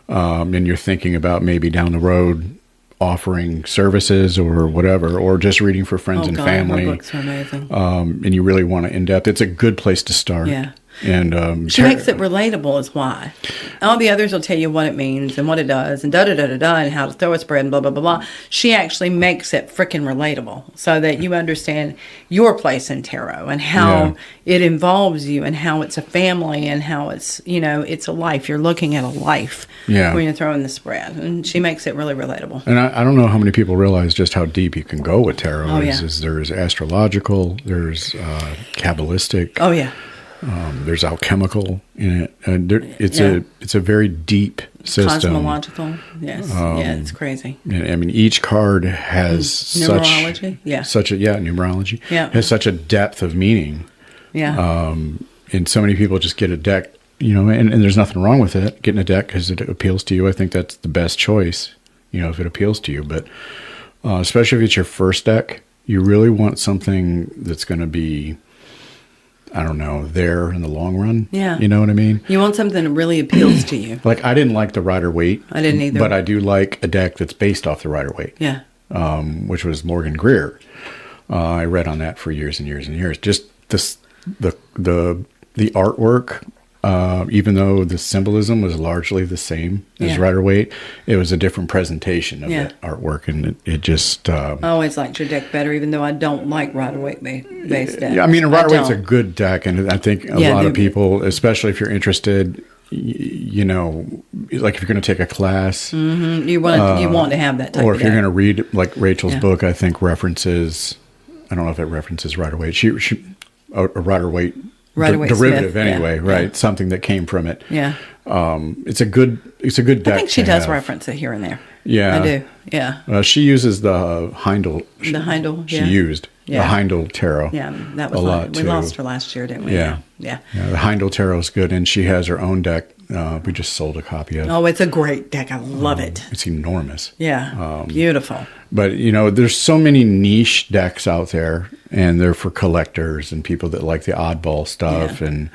and you're thinking about maybe down the road offering services or whatever, or just reading for friends and family, her books are amazing. and you really want to in depth, it's a good place to start. Yeah. And She makes it relatable is why. All the others will tell you what it means and what it does and da-da-da-da-da and how to throw a spread and blah, blah, blah, blah. She actually makes it freaking relatable so that you understand your place in tarot and how it involves you and how it's a family and how it's, it's a life. You're looking at a life when you're throwing the spread. And she makes it really relatable. And I don't know how many people realize just how deep you can go with tarot. There's astrological, there's Kabbalistic. Oh, yeah. There's alchemical in it. It's a very deep system. Cosmological, yes. It's crazy. I mean, each card has numerology, numerology. Yeah. Has such a depth of meaning. Yeah. And so many people just get a deck, and there's nothing wrong with it, getting a deck because it appeals to you. I think that's the best choice, if it appeals to you. But especially if it's your first deck, you really want something that's going to be, I don't know, there in the long run. Yeah. You know what I mean? You want something that really appeals to you. Like, I didn't like the Rider-Waite. I didn't either. But I do like a deck that's based off the Rider-Waite. Yeah. Which was Morgan Greer. I read on that for years and years and years. Just the artwork, even though the symbolism was largely the same as Rider-Waite, it was a different presentation of that artwork, and it just... I always liked your deck better, even though I don't like Rider-Waite based decks. I mean, Rider-Waite's a good deck, and I think a lot of people, especially if you're interested, like if you're going to take a class... Mm-hmm. You want to have that type or of if you're deck. going to read, like Rachel's book, I think references... I don't know if it references Rider-Waite. A Rider-Waite derivative Smith, anyway, right? Something that came from it. Yeah. It's a good deck. I think she does reference it here and there. Yeah. I do. Yeah. She uses the Heindel. The Heindel. She used the Heindel tarot. Yeah, that was a lot we too. lost her last year, didn't we? Yeah. Yeah. The Heindel tarot is good, and she has her own deck. We just sold a copy of. Oh, it's a great deck. I love it. It's enormous. Yeah. Beautiful. But, there's so many niche decks out there, and they're for collectors and people that like the oddball stuff and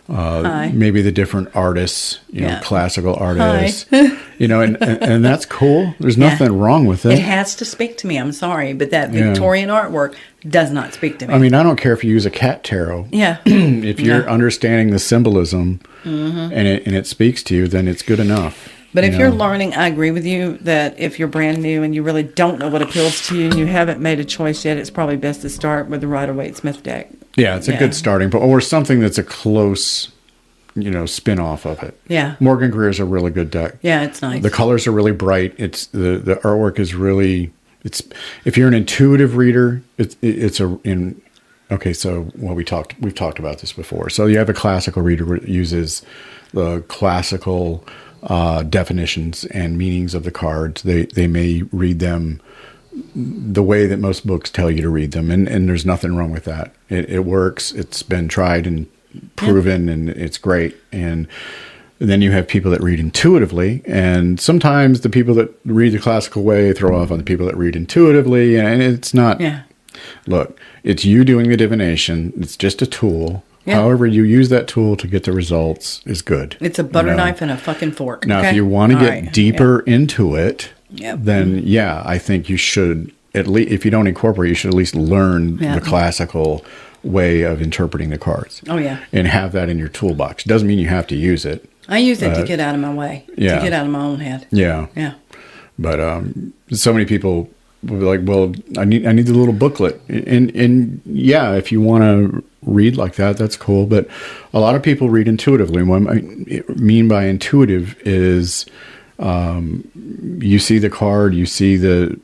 maybe the different artists, classical artists, and that's cool. There's nothing wrong with it. It has to speak to me. I'm sorry, but that Victorian artwork does not speak to me. I mean, I don't care if you use a cat tarot. Yeah. If you're understanding the symbolism and it speaks to you, then it's good enough. But if you're learning, I agree with you that if you're brand new and you really don't know what appeals to you and you haven't made a choice yet, it's probably best to start with the Rider-Waite Smith deck. Yeah, it's a good starting point, or something that's a close, spin-off of it. Yeah. Morgan Greer is a really good deck. Yeah, it's nice. The colors are really bright. It's the artwork is really. It's if you're an intuitive reader, Okay, so we've talked about this before. So you have a classical reader who uses the classical definitions and meanings of the cards. They may read them the way that most books tell you to read them, and there's nothing wrong with that. It works. It's been tried and proven, and it's great. And then you have people that read intuitively, and sometimes the people that read the classical way throw off on the people that read intuitively, and it's not. Yeah. Look, it's you doing the divination. It's just a tool. Yeah. However you use that tool to get the results is good. It's a butter knife and a fucking fork. Now, if you want to get deeper into it, then I think you should, at least, if you don't incorporate, you should at least learn the classical way of interpreting the cards. Oh, yeah. And have that in your toolbox. Doesn't mean you have to use it. I use it to get out of my way. Yeah. To get out of my own head. Yeah. Yeah. But so many people will be like, well, I need the little booklet. And if you want to read like that, that's cool. But a lot of people read intuitively. What I mean by intuitive is you see the card, you see the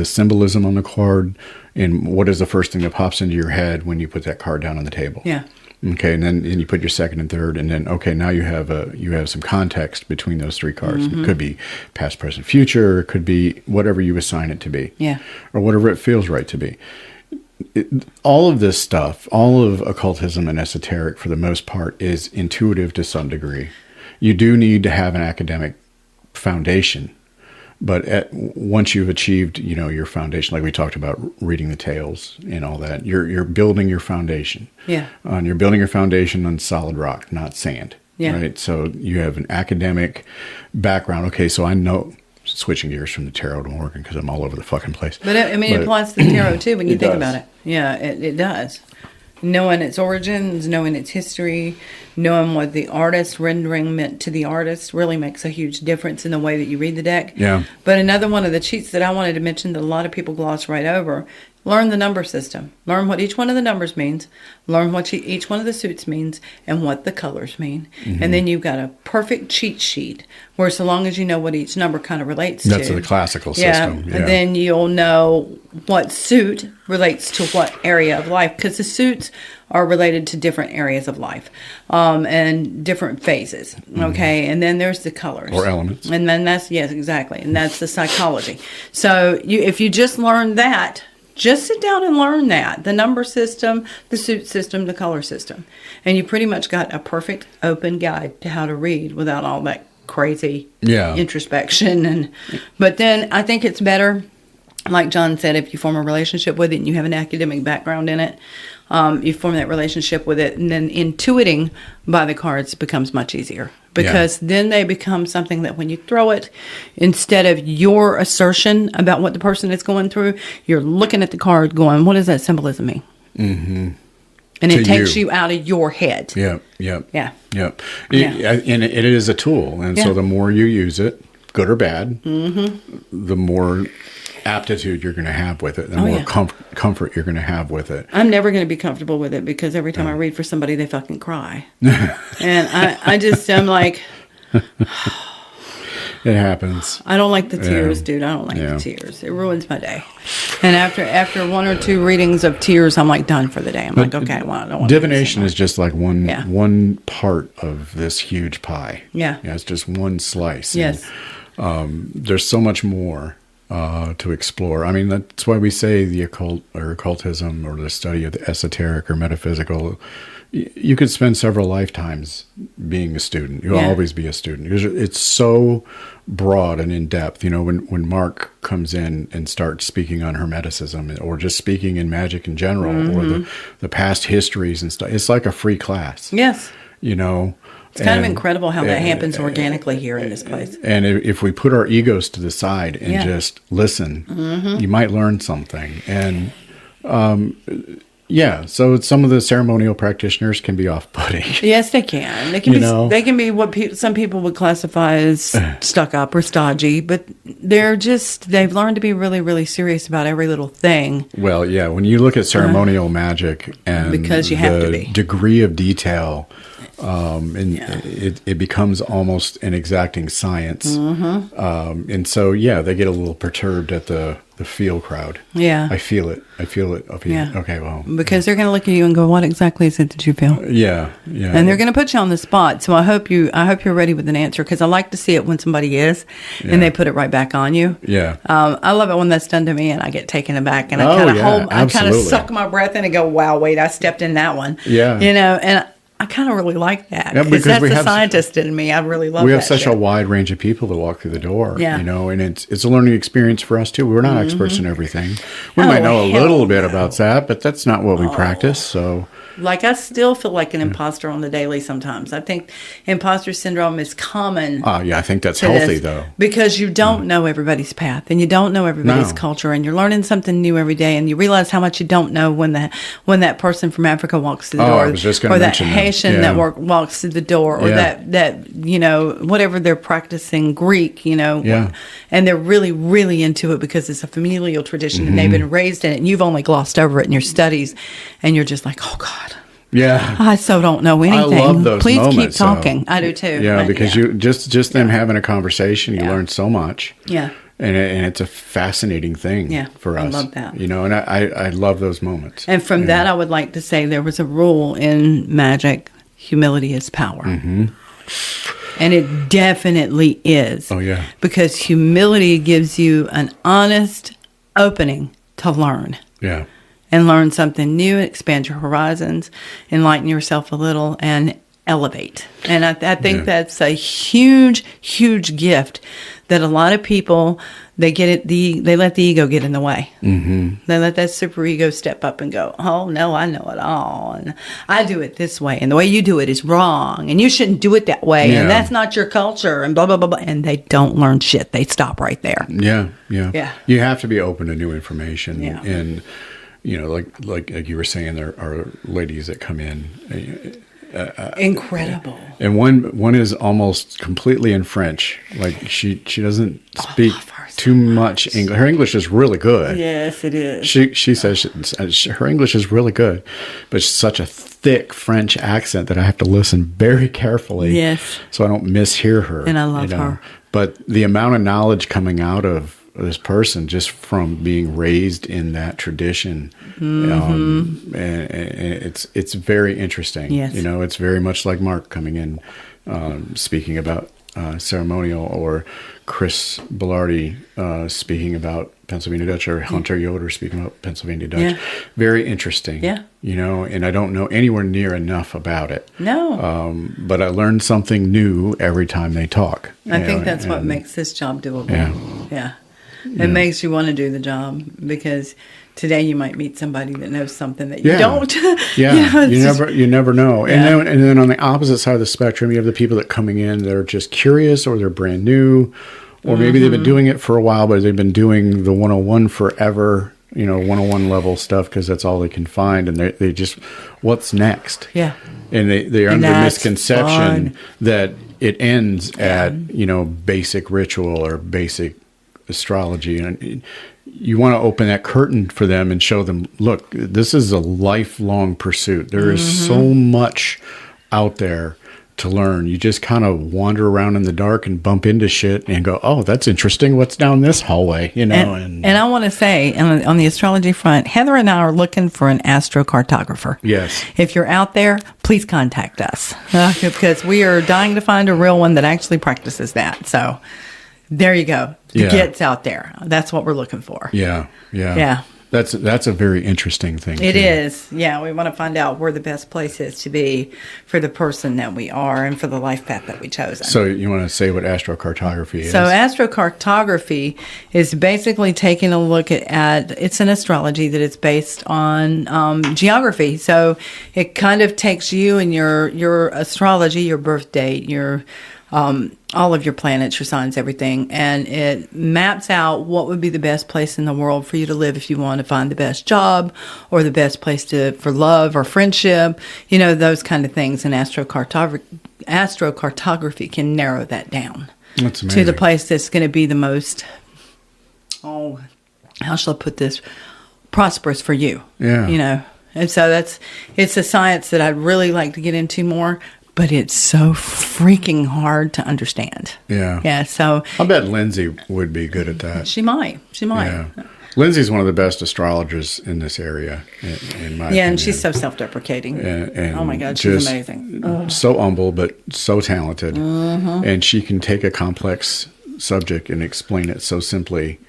symbolism on the card, and what is the first thing that pops into your head when you put that card down on the table? Yeah. Okay, and then you put your second and third, and then now you have some context between those three cards. Mm-hmm. It could be past, present, future. It could be whatever you assign it to be. Yeah. Or whatever it feels right to be. All of this stuff, all of occultism and esoteric, for the most part, is intuitive to some degree. You do need to have an academic foundation, but once you've achieved, your foundation, like we talked about, reading the tales and all that, you're building your foundation. Yeah. And you're building your foundation on solid rock, not sand. Yeah. Right. So you have an academic background. Okay, so I know. Switching gears from the tarot to Morgan because I'm all over the fucking place. But it applies to the tarot too when you think about it. Yeah, it does. knowing its origins, knowing its history, knowing what the artist rendering meant to the artist really makes a huge difference in the way that you read the deck. Yeah. But another one of the cheats that I wanted to mention that a lot of people gloss right over, learn the number system. Learn what each one of the numbers means. Learn what each one of the suits means and what the colors mean. And then you've got a perfect cheat sheet where so long as you know what each number kind of relates to. That's the classical system. Yeah. And then you'll know what suit relates to what area of life, because the suits are related to different areas of life and different phases. Okay. And then there's the colors. Or elements. And then yes, exactly. And that's the psychology. So if you just learn that, just sit down and learn that. The number system, the suit system, the color system. And you pretty much got a perfect open guide to how to read without all that crazy introspection. But then I think it's better, like John said, if you form a relationship with it and you have an academic background in it, you form that relationship with it, and then intuiting by the cards becomes much easier. Because then they become something that when you throw it, instead of your assertion about what the person is going through, you're looking at the card going, what does that symbolism mean? Mm-hmm. And it takes you out of your head. Yeah. Yeah. And it is a tool. And so the more you use it, good or bad, the more aptitude you're going to have with it, the more comfort you're going to have with it. I'm never going to be comfortable with it because every time I read for somebody, they fucking cry. And I'm like... It happens. I don't like the tears, dude. I don't like the tears. It ruins my day. And after one or two readings of tears, I'm like done for the day. I'm like, okay, well, I don't want divination is just like one part of this huge pie. Yeah. It's just one slice. Yes. And, there's so much more to explore. I mean, that's why we say the occult or occultism or the study of the esoteric or metaphysical. You could spend several lifetimes being a student. You'll always be a student because it's so broad and in depth. You know, when Mark comes in and starts speaking on Hermeticism or just speaking in magic in general or the past histories and stuff, it's like a free class. Yes. You know, it's kind of incredible how that happens organically here in this place. And if we put our egos to the side and just listen, you might learn something. And so some of the ceremonial practitioners can be off-putting. Yes, they can. They can be what some people would classify as stuck up or stodgy, but they've learned to be really, really serious about every little thing. Well, yeah, when you look at ceremonial magic and because you have to be. Degree of detail, it becomes almost an exacting science. And so, they get a little perturbed at the feel crowd. Yeah. I feel it. Okay, well. Because they're going to look at you and go, what exactly is it that you feel? Yeah. And they're going to put you on the spot. So I hope you're ready with an answer, because I like to see it when somebody is and they put it right back on you. Yeah. I love it when that's done to me and I get taken aback and I kind of suck my breath in and go, wow, wait, I stepped in that one. Yeah. You know, and I kind of really like that because that's the scientist in me. I really love that. We have such a wide range of people that walk through the door, you know, and it's a learning experience for us too. We're not experts in everything. We might know a little bit about that, but that's not what we practice. So, like, I still feel like an imposter on the daily sometimes. I think imposter syndrome is common. I think that's healthy though, because you don't know everybody's path and you don't know everybody's culture, and you're learning something new every day, and you realize how much you don't know when that person from Africa walks through the door, I was just going to mention that. Haitian that walks through the door, or that you know, whatever they're practicing, Greek, you know, and they're really, really into it because it's a familial tradition and they've been raised in it, and you've only glossed over it in your studies, and you're just like, oh God. Yeah, I so don't know anything. I love those Please moments, keep talking. I do too. Yeah, because you just them having a conversation, you learn so much. Yeah. And it's a fascinating thing for us. I love that. You know, and I love those moments. And from that, I would like to say there was a rule in magic: humility is power. And it definitely is. Oh, yeah. Because humility gives you an honest opening to learn. Yeah. And learn something new, expand your horizons, enlighten yourself a little, and elevate. And I think that's a huge, huge gift that a lot of people, they let the ego get in the way. They let that super ego step up and go, oh, no, I know it all. And I do it this way. And the way you do it is wrong. And you shouldn't do it that way. And that's not your culture. And blah, blah, blah, blah. And they don't learn shit. They stop right there. Yeah. You have to be open to new information. Yeah. And like you were saying, there are ladies that come in. Incredible. And one is almost completely in French. Like she doesn't speak too much English. Her English is really good. Yes, it is. She says her English is really good, but it's such a thick French accent that I have to listen very carefully. Yes. So I don't mishear her. And I love her. But the amount of knowledge coming out of this person just from being raised in that tradition, and it's very interesting. Yes. It's very much like Mark coming in, speaking about ceremonial, or Chris Bellardi speaking about Pennsylvania Dutch, or Hunter Yoder speaking about Pennsylvania Dutch. Yeah. Very interesting. Yeah. And I don't know anywhere near enough about it. No. But I learn something new every time they talk. I think that's what makes this job doable. Yeah. It makes you want to do the job, because today you might meet somebody that knows something that you don't. Yeah, you never know. Yeah. And then on the opposite side of the spectrum, you have the people that coming in that are just curious, or they're brand new, or maybe they've been doing it for a while, but they've been doing the 101 forever. 101 level stuff, because that's all they can find, and they just, what's next? Yeah. And they're under the misconception that it ends at basic ritual or basic astrology, and you want to open that curtain for them and show them, look, this is a lifelong pursuit. There is so much out there to learn. You just kind of wander around in the dark and bump into shit and go, oh, that's interesting. What's down this hallway? And I want to say, on the astrology front, Heather and I are looking for an astrocartographer. Yes. If you're out there, please contact us, because we are dying to find a real one that actually practices that. So there you go. The gets out there. That's what we're looking for. Yeah. That's a very interesting thing. It is. Yeah, we want to find out where the best place is to be for the person that we are and for the life path that we chose. So you want to say what astrocartography is? So astrocartography is basically taking a look at it's an astrology that is based on geography. So it kind of takes you and your astrology, your birth date, your all of your planets, your signs, everything, and it maps out what would be the best place in the world for you to live if you want to find the best job, or the best place for love or friendship, those kind of things. And astrocartography can narrow that down. That's amazing. To the place that's going to be the most, how shall I put this, prosperous for you. Yeah. And so it's a science that I'd really like to get into more. But it's so freaking hard to understand. Yeah. Yeah. So I bet Lindsay would be good at that. She might. Yeah. Lindsay's one of the best astrologers in this area, in my opinion. And she's so self-deprecating. And oh my God, she's amazing. So humble, but so talented. And she can take a complex subject and explain it so simply.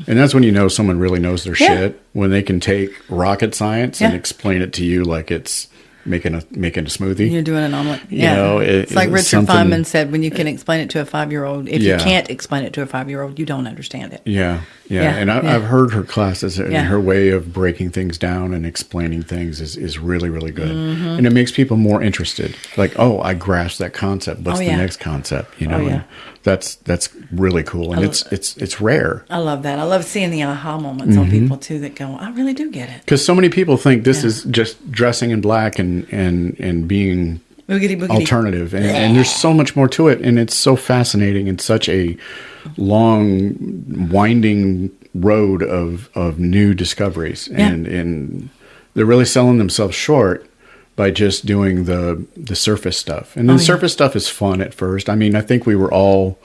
And that's when you know someone really knows their shit, when they can take rocket science and explain it to you like it's making a smoothie. You're doing an omelet. It's like Richard Feynman said, when you can explain it to a 5-year-old, if you can't explain it to a 5-year-old, you don't understand it. Yeah. And I've heard her classes, and her way of breaking things down and explaining things is really, really good. And it makes people more interested. Like, oh, I grasp that concept. What's the next concept? And that's really cool. And it's rare. I love that. I love seeing the aha moments on people too that go, I really do get it. Because so many people think this is just dressing in black and being boogity. Alternative. And there's so much more to it. And it's so fascinating, and such a long, winding road of new discoveries. And they're really selling themselves short by just doing the surface stuff. And the surface stuff is fun at first. I mean, I think we were all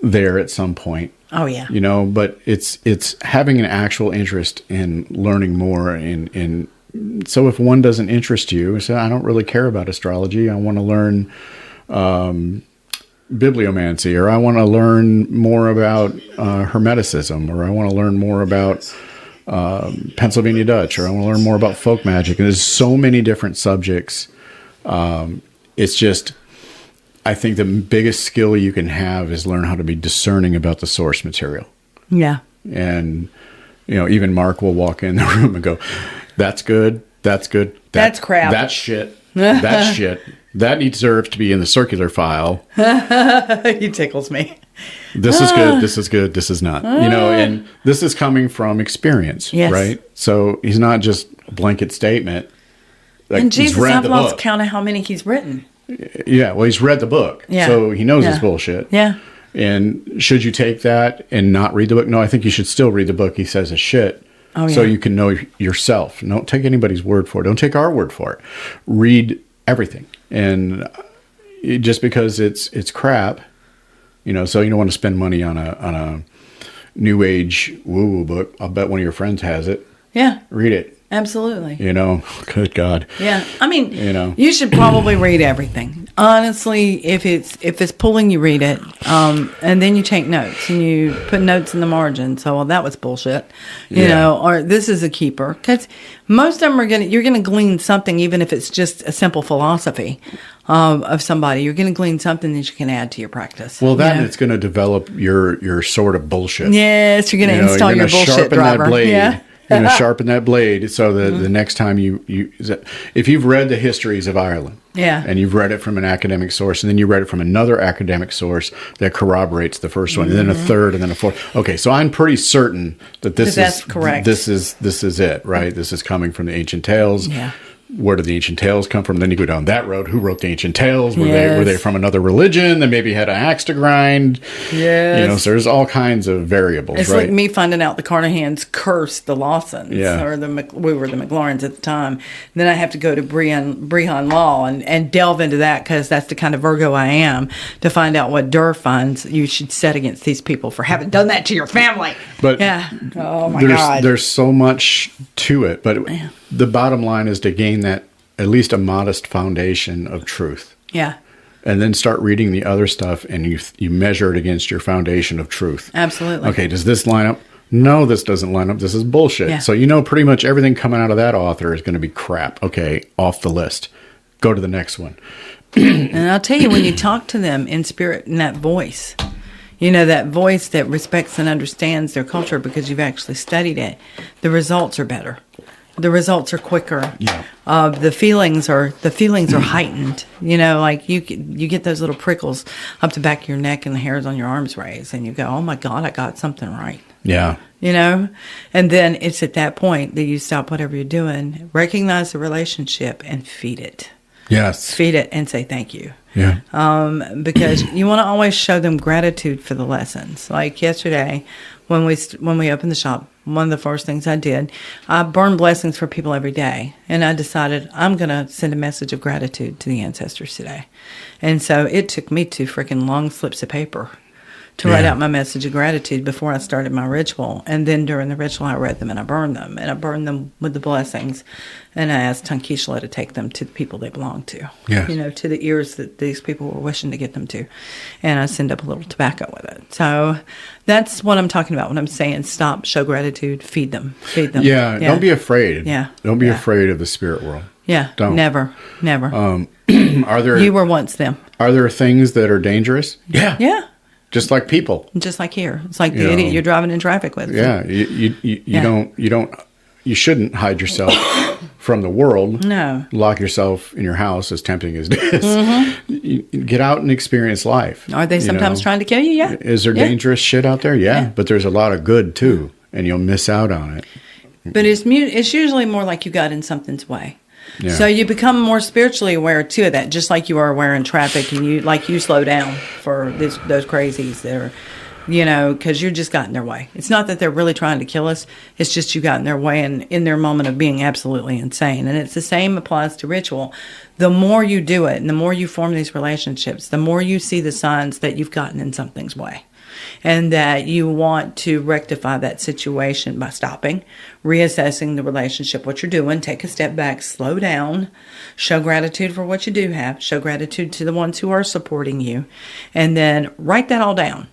there at some point. Oh yeah. But it's having an actual interest in learning more. And so if one doesn't interest you, say, I don't really care about astrology. I want to learn bibliomancy, or I want to learn more about Hermeticism, or I want to learn more about Pennsylvania Dutch, or I want to learn more about folk magic. And there's so many different subjects. It's just, I think the biggest skill you can have is learn how to be discerning about the source material. Yeah. And, even Mark will walk in the room and go, that's good. That's good. That's crap. That's shit. That's shit. That deserves to be in the circular file. He tickles me. This is good. This is good. This is not. And this is coming from experience, Yes. right? So he's not just a blanket statement. Like, And Jesus, he's read I've the lost book. count of how many he's written. Yeah, well, he's read the book. Yeah. So he knows it's Yeah. bullshit. Yeah. And should you take that and not read the book? No, I think you should still read the book. He says is shit. Oh, So yeah. you can know yourself. Don't take anybody's word for it. Don't take our word for it. Read everything. And just because it's crap, so you don't want to spend money on a new age woo-woo book. I'll bet one of your friends has it. Yeah. Read it. Absolutely. Good God. Yeah. I mean, you should probably read everything. Honestly, if it's pulling you, read it. And then you take notes and you put notes in the margin. So, well, that was bullshit, or this is a keeper. Because most of them you're going to glean something, even if it's just a simple philosophy of somebody. You're going to glean something that you can add to your practice. Well, it's going to develop your sort of bullshit. Yes, you're going to install you're your gonna bullshit sharpen driver. that blade. Yeah. You're going to sharpen that blade so that the next time if you've read the histories of Ireland, and you've read it from an academic source, and then you read it from another academic source that corroborates the first one, and then a third, and then a fourth. Okay, so I'm pretty certain that that's correct. This is it, right? This is coming from the ancient tales. Yeah. Where did the ancient tales come from? Then you go down that road. Who wrote the ancient tales? Were Yes. they from another religion that maybe had an axe to grind? Yes. So there's all kinds of variables. It's right? like me finding out the Carnahans cursed the Lawsons, Yeah. or we were the McLaurens at the time. Then I have to go to Brehon Law and delve into that, because that's the kind of Virgo I am, to find out what Durr fines you should set against these people for having done that to your family. But yeah, oh my God, there's so much to it. But the bottom line is to gain that at least a modest foundation of truth. Yeah. And then start reading the other stuff, and you measure it against your foundation of truth. Absolutely. Okay, does this line up? No, this doesn't line up. This is bullshit. Yeah. So pretty much everything coming out of that author is going to be crap. Okay, off the list. Go to the next one. And I'll tell you, when you talk to them in spirit, in that voice, that voice that respects and understands their culture because you've actually studied it, the results are better. The results are quicker. Yeah. The feelings are heightened. Like you get those little prickles up the back of your neck and the hairs on your arms raise, and you go, "Oh my God, I got something right." Yeah. And then it's at that point that you stop whatever you're doing, recognize the relationship, and feed it. Yes. Feed it and say thank you. Yeah. Because you want to always show them gratitude for the lessons. Like yesterday, when we opened the shop, one of the first things I did, I burned blessings for people every day. And I decided I'm going to send a message of gratitude to the ancestors today. And so it took me 2 freaking long slips of paper to write out my message of gratitude before I started my ritual. And then during the ritual, I read them and I burned them. And I burned them with the blessings. And I asked Tankishla to take them to the people they belong to. Yes. To the ears that these people were wishing to get them to. And I send up a little tobacco with it. So that's what I'm talking about when I'm saying stop, show gratitude, feed them. Feed them. Yeah. Don't be afraid. Yeah. Don't be afraid of the spirit world. Yeah. Don't. Never. Are there You were once them. Are there things that are dangerous? Yeah. Yeah. Just like people. Just like here. It's like the idiot you're driving in traffic with. Yeah. You shouldn't hide yourself from the world. No. Lock yourself in your house, as tempting as it is. You get out and experience life. Are they sometimes trying to kill you? Yeah. Is there dangerous shit out there? Yeah. But there's a lot of good too, and you'll miss out on it. But it's usually more like you got in something's way. Yeah. So you become more spiritually aware too of that, just like you are aware in traffic, and you slow down for those crazies that are, because you just got in their way. It's not that they're really trying to kill us. It's just you got in their way and in their moment of being absolutely insane. And it's the same applies to ritual. The more you do it and the more you form these relationships, the more you see the signs that you've gotten in something's way. And that you want to rectify that situation by stopping, reassessing the relationship, what you're doing, take a step back, slow down, show gratitude for what you do have, show gratitude to the ones who are supporting you, and then write that all down,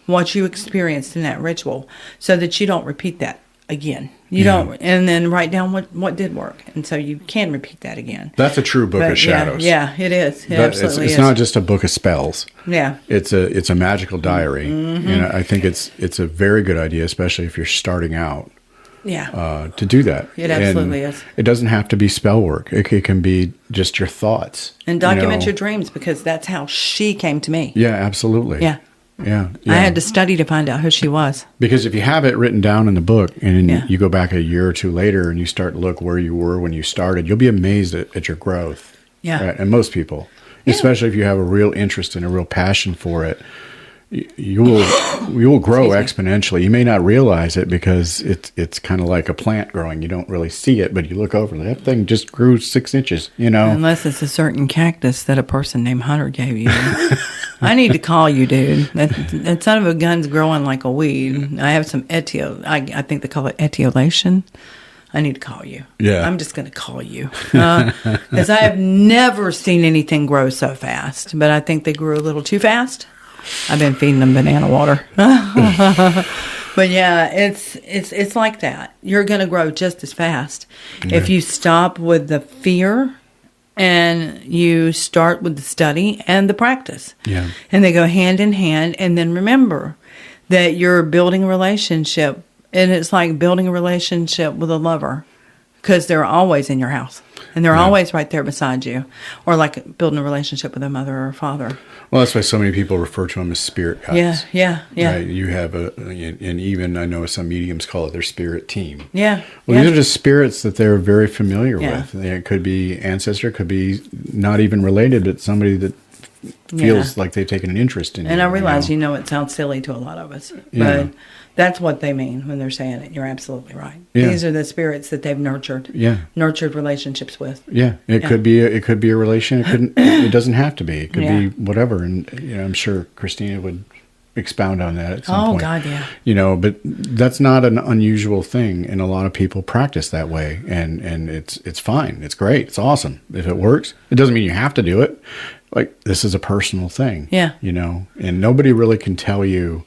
what you experienced in that ritual, so that you don't repeat that again. You don't, and then write down what did work, and so you can repeat that again. That's a true book of shadows. Yeah, it is. It absolutely it's is. not just a book of spells. Yeah, it's a magical diary, and I think it's a very good idea, especially if you're starting out. Yeah, to do that. It absolutely is. It doesn't have to be spell work. It can be just your thoughts. And document your dreams, because that's how she came to me. Yeah, absolutely. Yeah. Yeah. I had to study to find out who she was. Because if you have it written down in the book and Yeah. you go back a year or two later and you start to look where you were when you started, you'll be amazed at your growth. Yeah. Right? And most people, especially if you have a real interest and a real passion for it, you will grow exponentially. You may not realize it because it's kind of like a plant growing. You don't really see it, but you look over, that thing just grew 6 inches, Unless it's a certain cactus that a person named Hunter gave you. I need to call you, dude. That son of a gun's growing like a weed. I have some I think they call it etiolation. I need to call you. Yeah. I'm just going to call you. Because I have never seen anything grow so fast. But I think they grew a little too fast. I've been feeding them banana water. But yeah, it's like that. You're going to grow just as fast. Yeah. If you stop with the fear and you start with the study and the practice. Yeah. And they go hand in hand. And then remember that you're building a relationship. And it's like building a relationship with a lover. Because they're always in your house. And they're always right there beside you. Or like building a relationship with a mother or a father. Well, that's why so many people refer to them as spirit guides. Yeah. Right? You have and even I know some mediums call it their spirit team. Yeah. Well, these are just spirits that they're very familiar with. It could be ancestor, could be not even related, but somebody that feels like they've taken an interest in you. And I realize, it sounds silly to a lot of us. But that's what they mean when they're saying it. You're absolutely right. Yeah. These are the spirits that they've nurtured. Yeah. Nurtured relationships with. Yeah. It could be a relation. It doesn't have to be. It could be whatever. And I'm sure Christina would expound on that at some point. Oh God, yeah. But that's not an unusual thing, and a lot of people practice that way, and it's fine. It's great. It's awesome. If it works, it doesn't mean you have to do it. Like, this is a personal thing. Yeah. And nobody really can tell you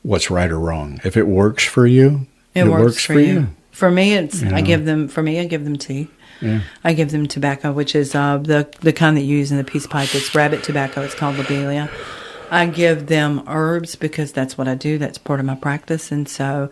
what's right or wrong. If it works for you, it works for you. For me, I give them tea. Yeah. I give them tobacco, which is the kind that you use in the peace pipe. It's rabbit tobacco. It's called lobelia. I give them herbs because that's what I do. That's part of my practice. And so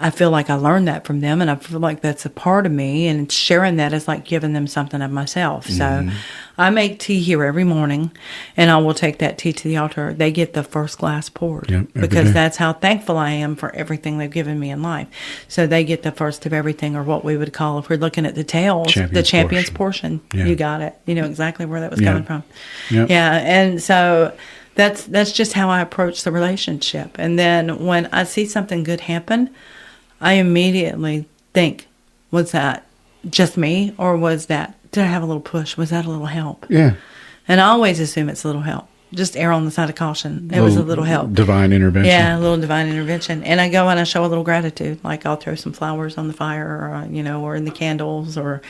I feel like I learned that from them, and I feel like that's a part of me, and sharing that is like giving them something of myself. So I make tea here every morning, and I will take that tea to the altar. They get the first glass poured because that's how thankful I am for everything they've given me in life. So they get the first of everything, or what we would call, if we're looking at the tails, the champion's portion. Yeah. You got it. You know exactly where that was coming from. Yep. Yeah, and so that's just how I approach the relationship. And then when I see something good happen, I immediately think, was that just me, or did I have a little push? Was that a little help? Yeah. And I always assume it's a little help. Just err on the side of caution. It was a little help. Divine intervention. Yeah, a little divine intervention. And I go and I show a little gratitude. Like I'll throw some flowers on the fire, or in the candles, or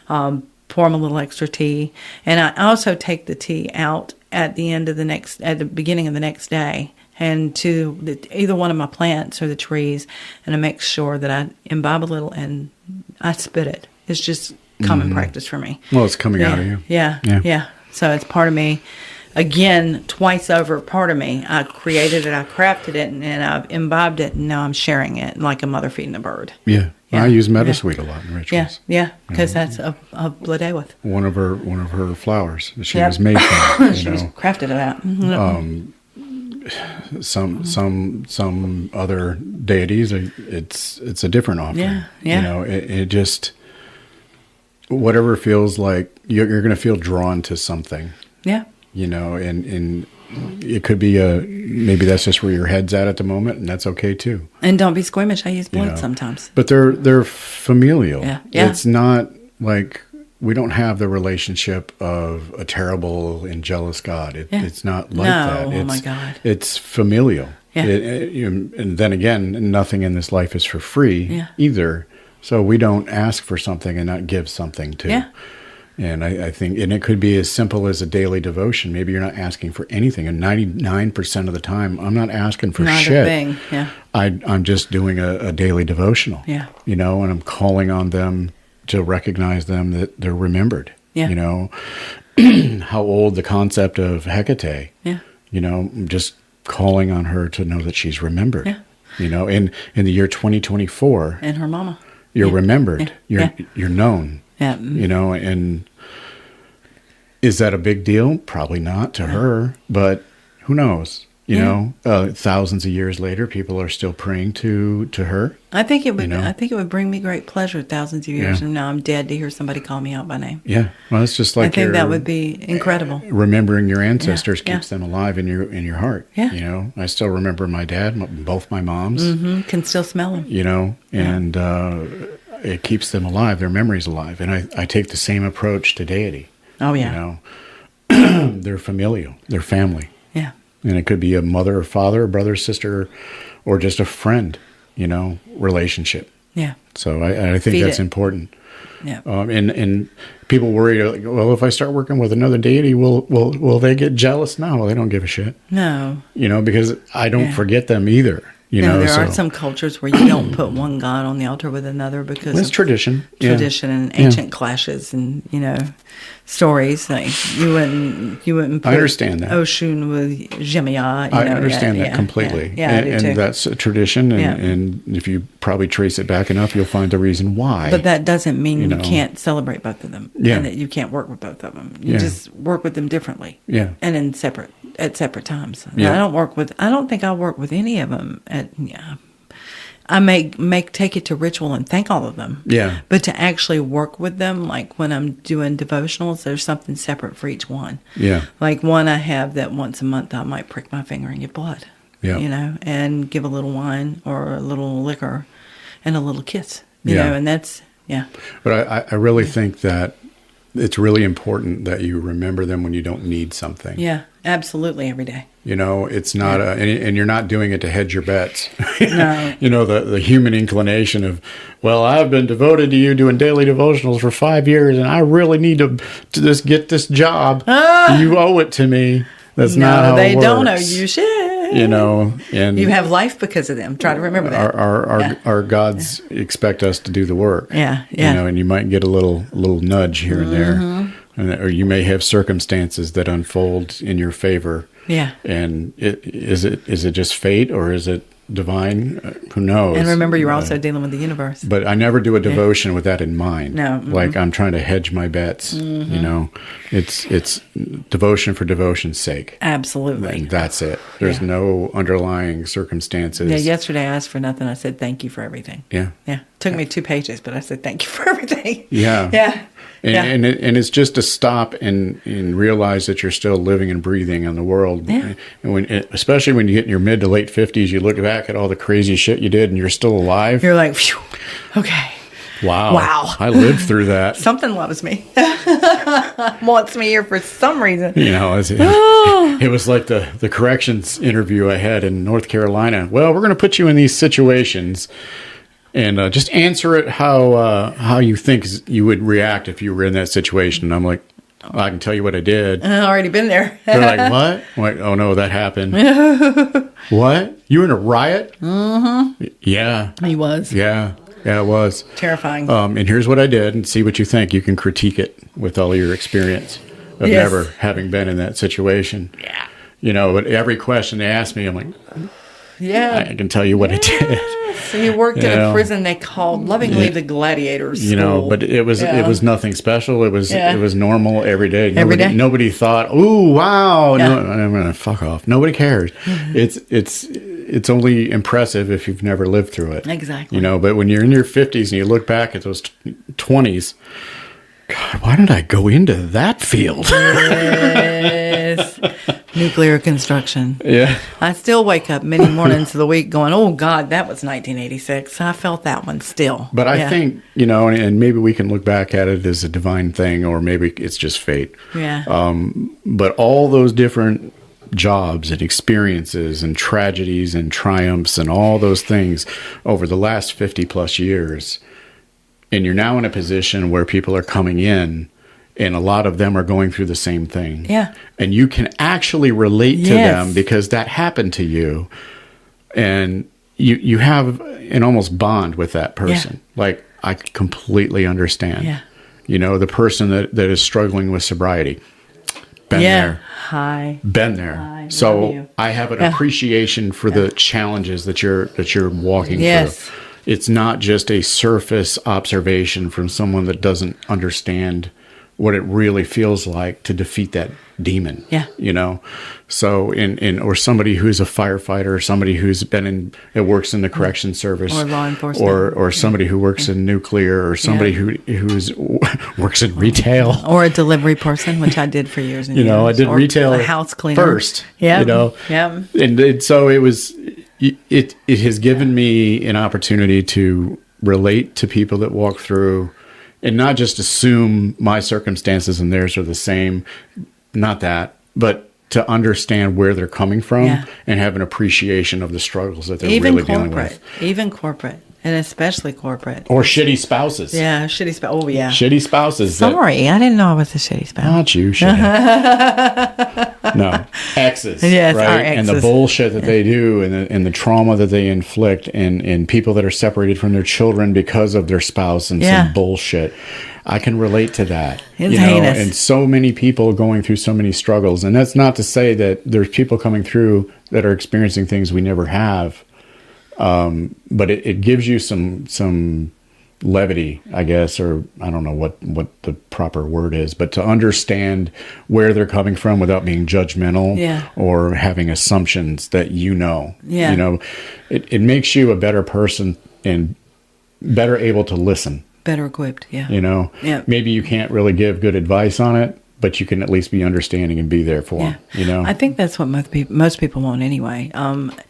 pour them a little extra tea. And I also take the tea out at the beginning of the next day, and to either one of my plants or the trees, and I make sure that I imbibe a little and I spit it. It's just common practice for me. Well, it's coming out of you. Yeah. So it's part of me. Again, twice over, part of me. I created it, I crafted it, and I've imbibed it, and now I'm sharing it like a mother feeding a bird. Yeah. I use meadowsweet a lot in rituals. Yeah, because that's a blood with. One of her flowers that she was made from. She was crafted it out. Some other deities, it's a different offering. Yeah. It just, whatever feels like you're going to feel drawn to something. Yeah. And it could be maybe that's just where your head's at the moment, and that's okay too. And don't be squeamish. I use blood sometimes. But they're familial. Yeah. It's not like we don't have the relationship of a terrible and jealous God. It's not like that. Oh my God. It's familial. Yeah. And then again, nothing in this life is for free either. So we don't ask for something and not give something too. Yeah. And I think, and it could be as simple as a daily devotion. Maybe you're not asking for anything. And 99% of the time, I'm not asking for shit. Not a thing, yeah. I'm just doing a daily devotional. Yeah. And I'm calling on them to recognize them that they're remembered. Yeah. How old the concept of Hecate. Yeah. Just calling on her to know that she's remembered. Yeah. In the year 2024. And her mama. You're remembered. You're known. Yeah. And is that a big deal? Probably not to her, but who knows? You know, thousands of years later, people are still praying to her. I think it would. You know? I think it would bring me great pleasure thousands of years from now. I'm dead to hear somebody call me out by name. Yeah, well, it's just like I think that would be incredible. Remembering your ancestors keeps them alive in your heart. Yeah. You know, I still remember my dad, both my moms. Mm-hmm. Can still smell them. You know, and it keeps them alive. Their memories alive, and I take the same approach to deity. Oh yeah. You know, they're familial. They're family. Yeah. And it could be a mother or father, a brother, sister, or just a friend, you know, relationship. Yeah. So I think that's important. Yeah. And people worry, like, well, if I start working with another deity, will they get jealous? No, they don't give a shit. No. You know, because I don't forget them either. You know, there are some cultures where you don't put one god on the altar with another because it's tradition. Tradition and ancient clashes and, you know, stories. Like you wouldn't put I understand that. Oshun with Jemiah. I understand that completely. Yeah, I do too. And that's a tradition. And if you probably trace it back enough, you'll find the reason why. But that doesn't mean you can't celebrate both of them. Yeah. And that you can't work with both of them. You just work with them differently. Yeah. And at separate times. Yeah. I don't think I work with any of them I take it to ritual and thank all of them. Yeah. But to actually work with them, like when I'm doing devotionals, there's something separate for each one. Yeah. Like one I have that once a month I might prick my finger and get blood. Yeah. You know, and give a little wine or a little liquor and a little kiss. You Yeah. know, and that's But I really think that it's really important that you remember them when you don't need something. Yeah, absolutely, every day. You know, it's not and you're not doing it to hedge your bets. No. You know, the human inclination of, well, I've been devoted to you doing daily devotionals for 5 years, and I really need to just get this job. You owe it to me. That's not how it works. No, they don't owe you shit. You know, and you have life because of them. Try to remember that. Our gods expect us to do the work. Yeah. You know, and you might get a little nudge here and there, or you may have circumstances that unfold in your favor. Yeah. And is it just fate or is it divine? Who knows? And remember, you're also dealing with the universe. But I never do a devotion with that in mind. No. Like I'm trying to hedge my bets. You know, it's devotion for devotion's sake. Absolutely. And that's it. There's no underlying circumstances. Yeah. Yesterday I asked for nothing. I said thank you for everything. Yeah. Yeah. Took me 2 pages, but I said thank you for everything. Yeah. Yeah. And it's just to stop and realize that you're still living and breathing in the world. Yeah. And especially when you get in your mid to late 50s, you look back at all the crazy shit you did and you're still alive. You're like, phew, okay. Wow. I lived through that. Something loves me. Wants me here for some reason. You know, it was like the corrections interview I had in North Carolina. Well, we're going to put you in these situations. And just answer it how you think you would react if you were in that situation. And I'm like, I can tell you what I did. I've already been there. They're like, what? I'm like, oh no, that happened. What? You were in a riot? Mm-hmm. Yeah. He was. Yeah, it was. Terrifying. And here's what I did, and see what you think. You can critique it with all your experience of never having been in that situation. Yeah. You know, but every question they ask me, I'm like, yeah. I can tell you what I did. So you worked at a prison they called lovingly the Gladiators School. You know, but it was nothing special. It was normal every day. Nobody thought, "Ooh, wow!" Yeah. No, fuck off. Nobody cares. Mm-hmm. It's only impressive if you've never lived through it. Exactly. You know, but when you're in your 50s and you look back at those 20s, God, why did I go into that field? Yes. Nuclear construction. Yeah. I still wake up many mornings of the week going, oh, God, that was 1986. I felt that one still. But I think, you know, and maybe we can look back at it as a divine thing, or maybe it's just fate. Yeah. But all those different jobs and experiences and tragedies and triumphs and all those things over the last 50 plus years, and you're now in a position where people are coming in and a lot of them are going through the same thing. Yeah. And you can actually relate to them because that happened to you. And you have an almost bond with that person. Yeah. Like, I completely understand. Yeah. You know, the person that is struggling with sobriety. Been there. Hi. Been there. Hi. So I have an appreciation for the challenges that you're walking through. It's not just a surface observation from someone that doesn't understand what it really feels like to defeat that demon. Yeah. You know, so or somebody who's a firefighter, or somebody who's works in the correction service, or law enforcement, or somebody who works in nuclear, or somebody who's works in retail, or a delivery person, which I did for years and you know, years. I did or retail a house cleaner first. Yeah, you know, yeah, and so it has given me an opportunity to relate to people that walk through, and not just assume my circumstances and theirs are the same. Not that, but to understand where they're coming from and have an appreciation of the struggles that they're really dealing with. Even corporate, and especially corporate. Or shitty spouses. Yeah, shitty spouse. Oh, yeah. Shitty spouses. Sorry, I didn't know I was a shitty spouse. Not you, shitty. No, exes. Yes, right? our exes. And the bullshit that they do, and the trauma that they inflict, and people that are separated from their children because of their spouse and some bullshit. I can relate to that. It's heinous. And so many people going through so many struggles. And that's not to say that there's people coming through that are experiencing things we never have. But it gives you some levity, I guess, or I don't know what the proper word is, but to understand where they're coming from without being judgmental or having assumptions that you know. Yeah. You know, it makes you a better person and better able to listen. Better equipped, You know, yeah. Maybe you can't really give good advice on it, but you can at least be understanding and be there for them. You know, I think that's what most people want anyway.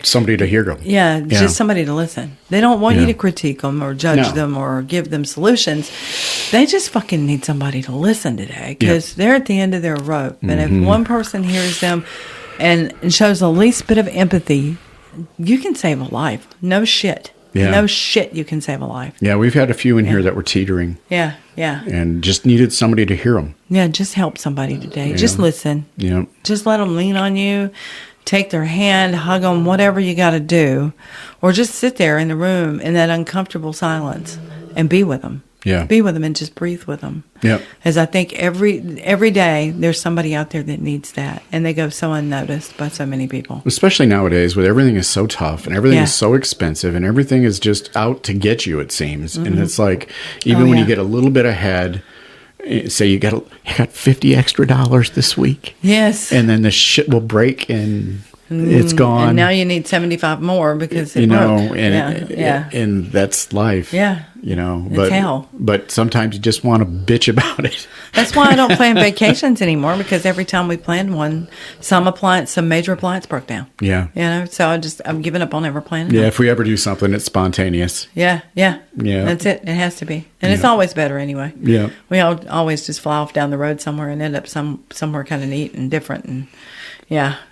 Somebody to hear them. Yeah, just somebody to listen. They don't want you to critique them or judge them or give them solutions. They just fucking need somebody to listen today because they're at the end of their rope. And if one person hears them and shows the least bit of empathy, you can save a life. No shit. Yeah. No shit, you can save a life. Yeah, we've had a few in here that were teetering. Yeah. And just needed somebody to hear them. Yeah, just help somebody today. Yeah. Just listen. Yeah. Just let them lean on you. Take their hand, hug them, whatever you got to do. Or just sit there in the room in that uncomfortable silence and be with them. Yeah. Be with them and just breathe with them. Yeah. As I think every day there's somebody out there that needs that. And they go so unnoticed by so many people. Especially nowadays where everything is so tough and everything is so expensive and everything is just out to get you, it seems. And it's like, even when you get a little bit ahead, say you got $50 extra this week. Yes. And then the shit will break and it's gone. And now you need 75 more because it broke. broke. And that's life. Yeah. You know, it's hell. But sometimes you just want to bitch about it. That's why I don't plan vacations anymore, because every time we planned one, some major appliance broke down. Yeah. You know, so I'm giving up on ever planning. Yeah, if we ever do something, it's spontaneous. Yeah. That's it. It has to be. And it's always better anyway. Yeah. We always just fly off down the road somewhere and end up somewhere kind of neat and different. And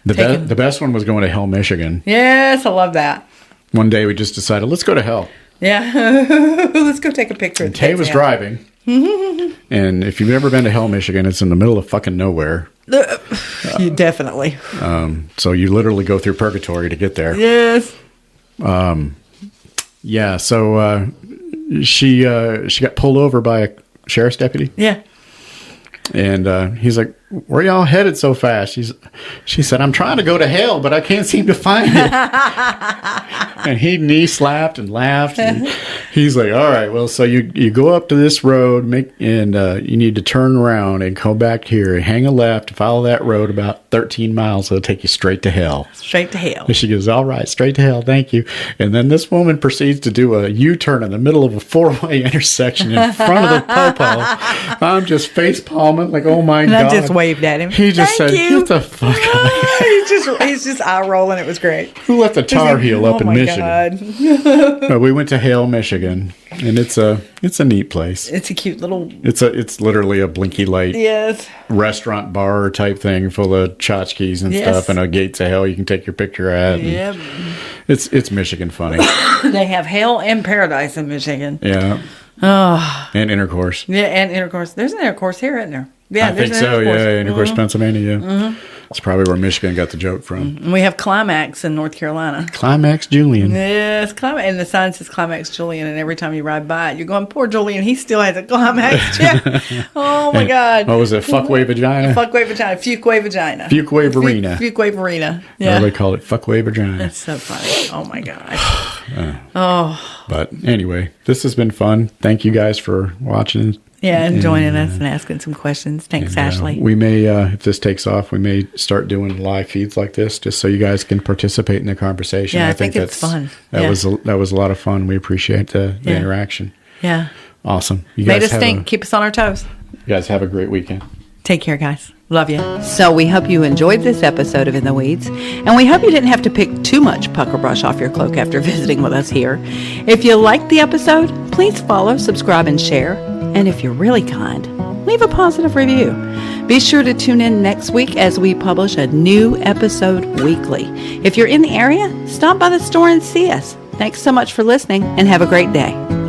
the best one was going to Hell, Michigan. Yes, I love that. One day we just decided, let's go to Hell. Yeah. Let's go take a picture. And Tay was driving. And if you've ever been to Hell, Michigan, it's in the middle of fucking nowhere. You definitely. So you literally go through purgatory to get there. Yes. Yeah. So she got pulled over by a sheriff's deputy. Yeah. And he's like, "Where y'all headed so fast?" She said, "I'm trying to go to hell, but I can't seem to find it." And he knee slapped and laughed. And he's like, "All right, well, so you go up to this road, and you need to turn around and come back here and hang a left, follow that road about 13 miles. It'll take you straight to hell." Straight to hell. And she goes, "All right, straight to hell, thank you." And then this woman proceeds to do a U-turn in the middle of a 4-way intersection in front of the popo. I'm just face palming like, oh my God. I just waved at him. He just said, "Get the fuck out of here." He's just eye rolling. It was great. Who let the Tar Heel up in Michigan? But we went to Hale, Michigan, and it's a neat place. It's a cute little. It's literally a blinky light restaurant bar type thing full of tchotchkes and stuff, and a gates of hell you can take your picture at. Yep. It's Michigan funny. They have hell and paradise in Michigan. Yeah. Oh. And intercourse. Yeah, and intercourse. There's an intercourse here, isn't there? Yeah, I think so. Yeah, intercourse, Pennsylvania. Yeah. Mm-hmm. That's probably where Michigan got the joke from. And we have Climax in North Carolina. Climax Julian. Yes, Climax. And the sign says Climax Julian. And every time you ride by it, you're going, poor Julian, he still has a Climax check. Oh, my God. What was it? Fuckway vagina? Fuckway vagina. Fuquay vagina. Fuquay varina. Fuquay varina. Yeah. They call it fuckway vagina. That's so funny. Oh, my God. But anyway, this has been fun. Thank you guys for watching Yeah, and joining us and asking some questions. Thanks, Ashley. We may, if this takes off, we may start doing live feeds like this, just so you guys can participate in the conversation. Yeah, I think it's fun. That was a lot of fun. We appreciate the interaction. Yeah. Awesome. You Made us think. Keep us on our toes. You guys have a great weekend. Take care, guys. Love you. So we hope you enjoyed this episode of In the Weeds, and we hope you didn't have to pick too much pucker brush off your cloak after visiting with us here. If you liked the episode, please follow, subscribe, and share. And if you're really kind, leave a positive review. Be sure to tune in next week as we publish a new episode weekly. If you're in the area, stop by the store and see us. Thanks so much for listening, and have a great day.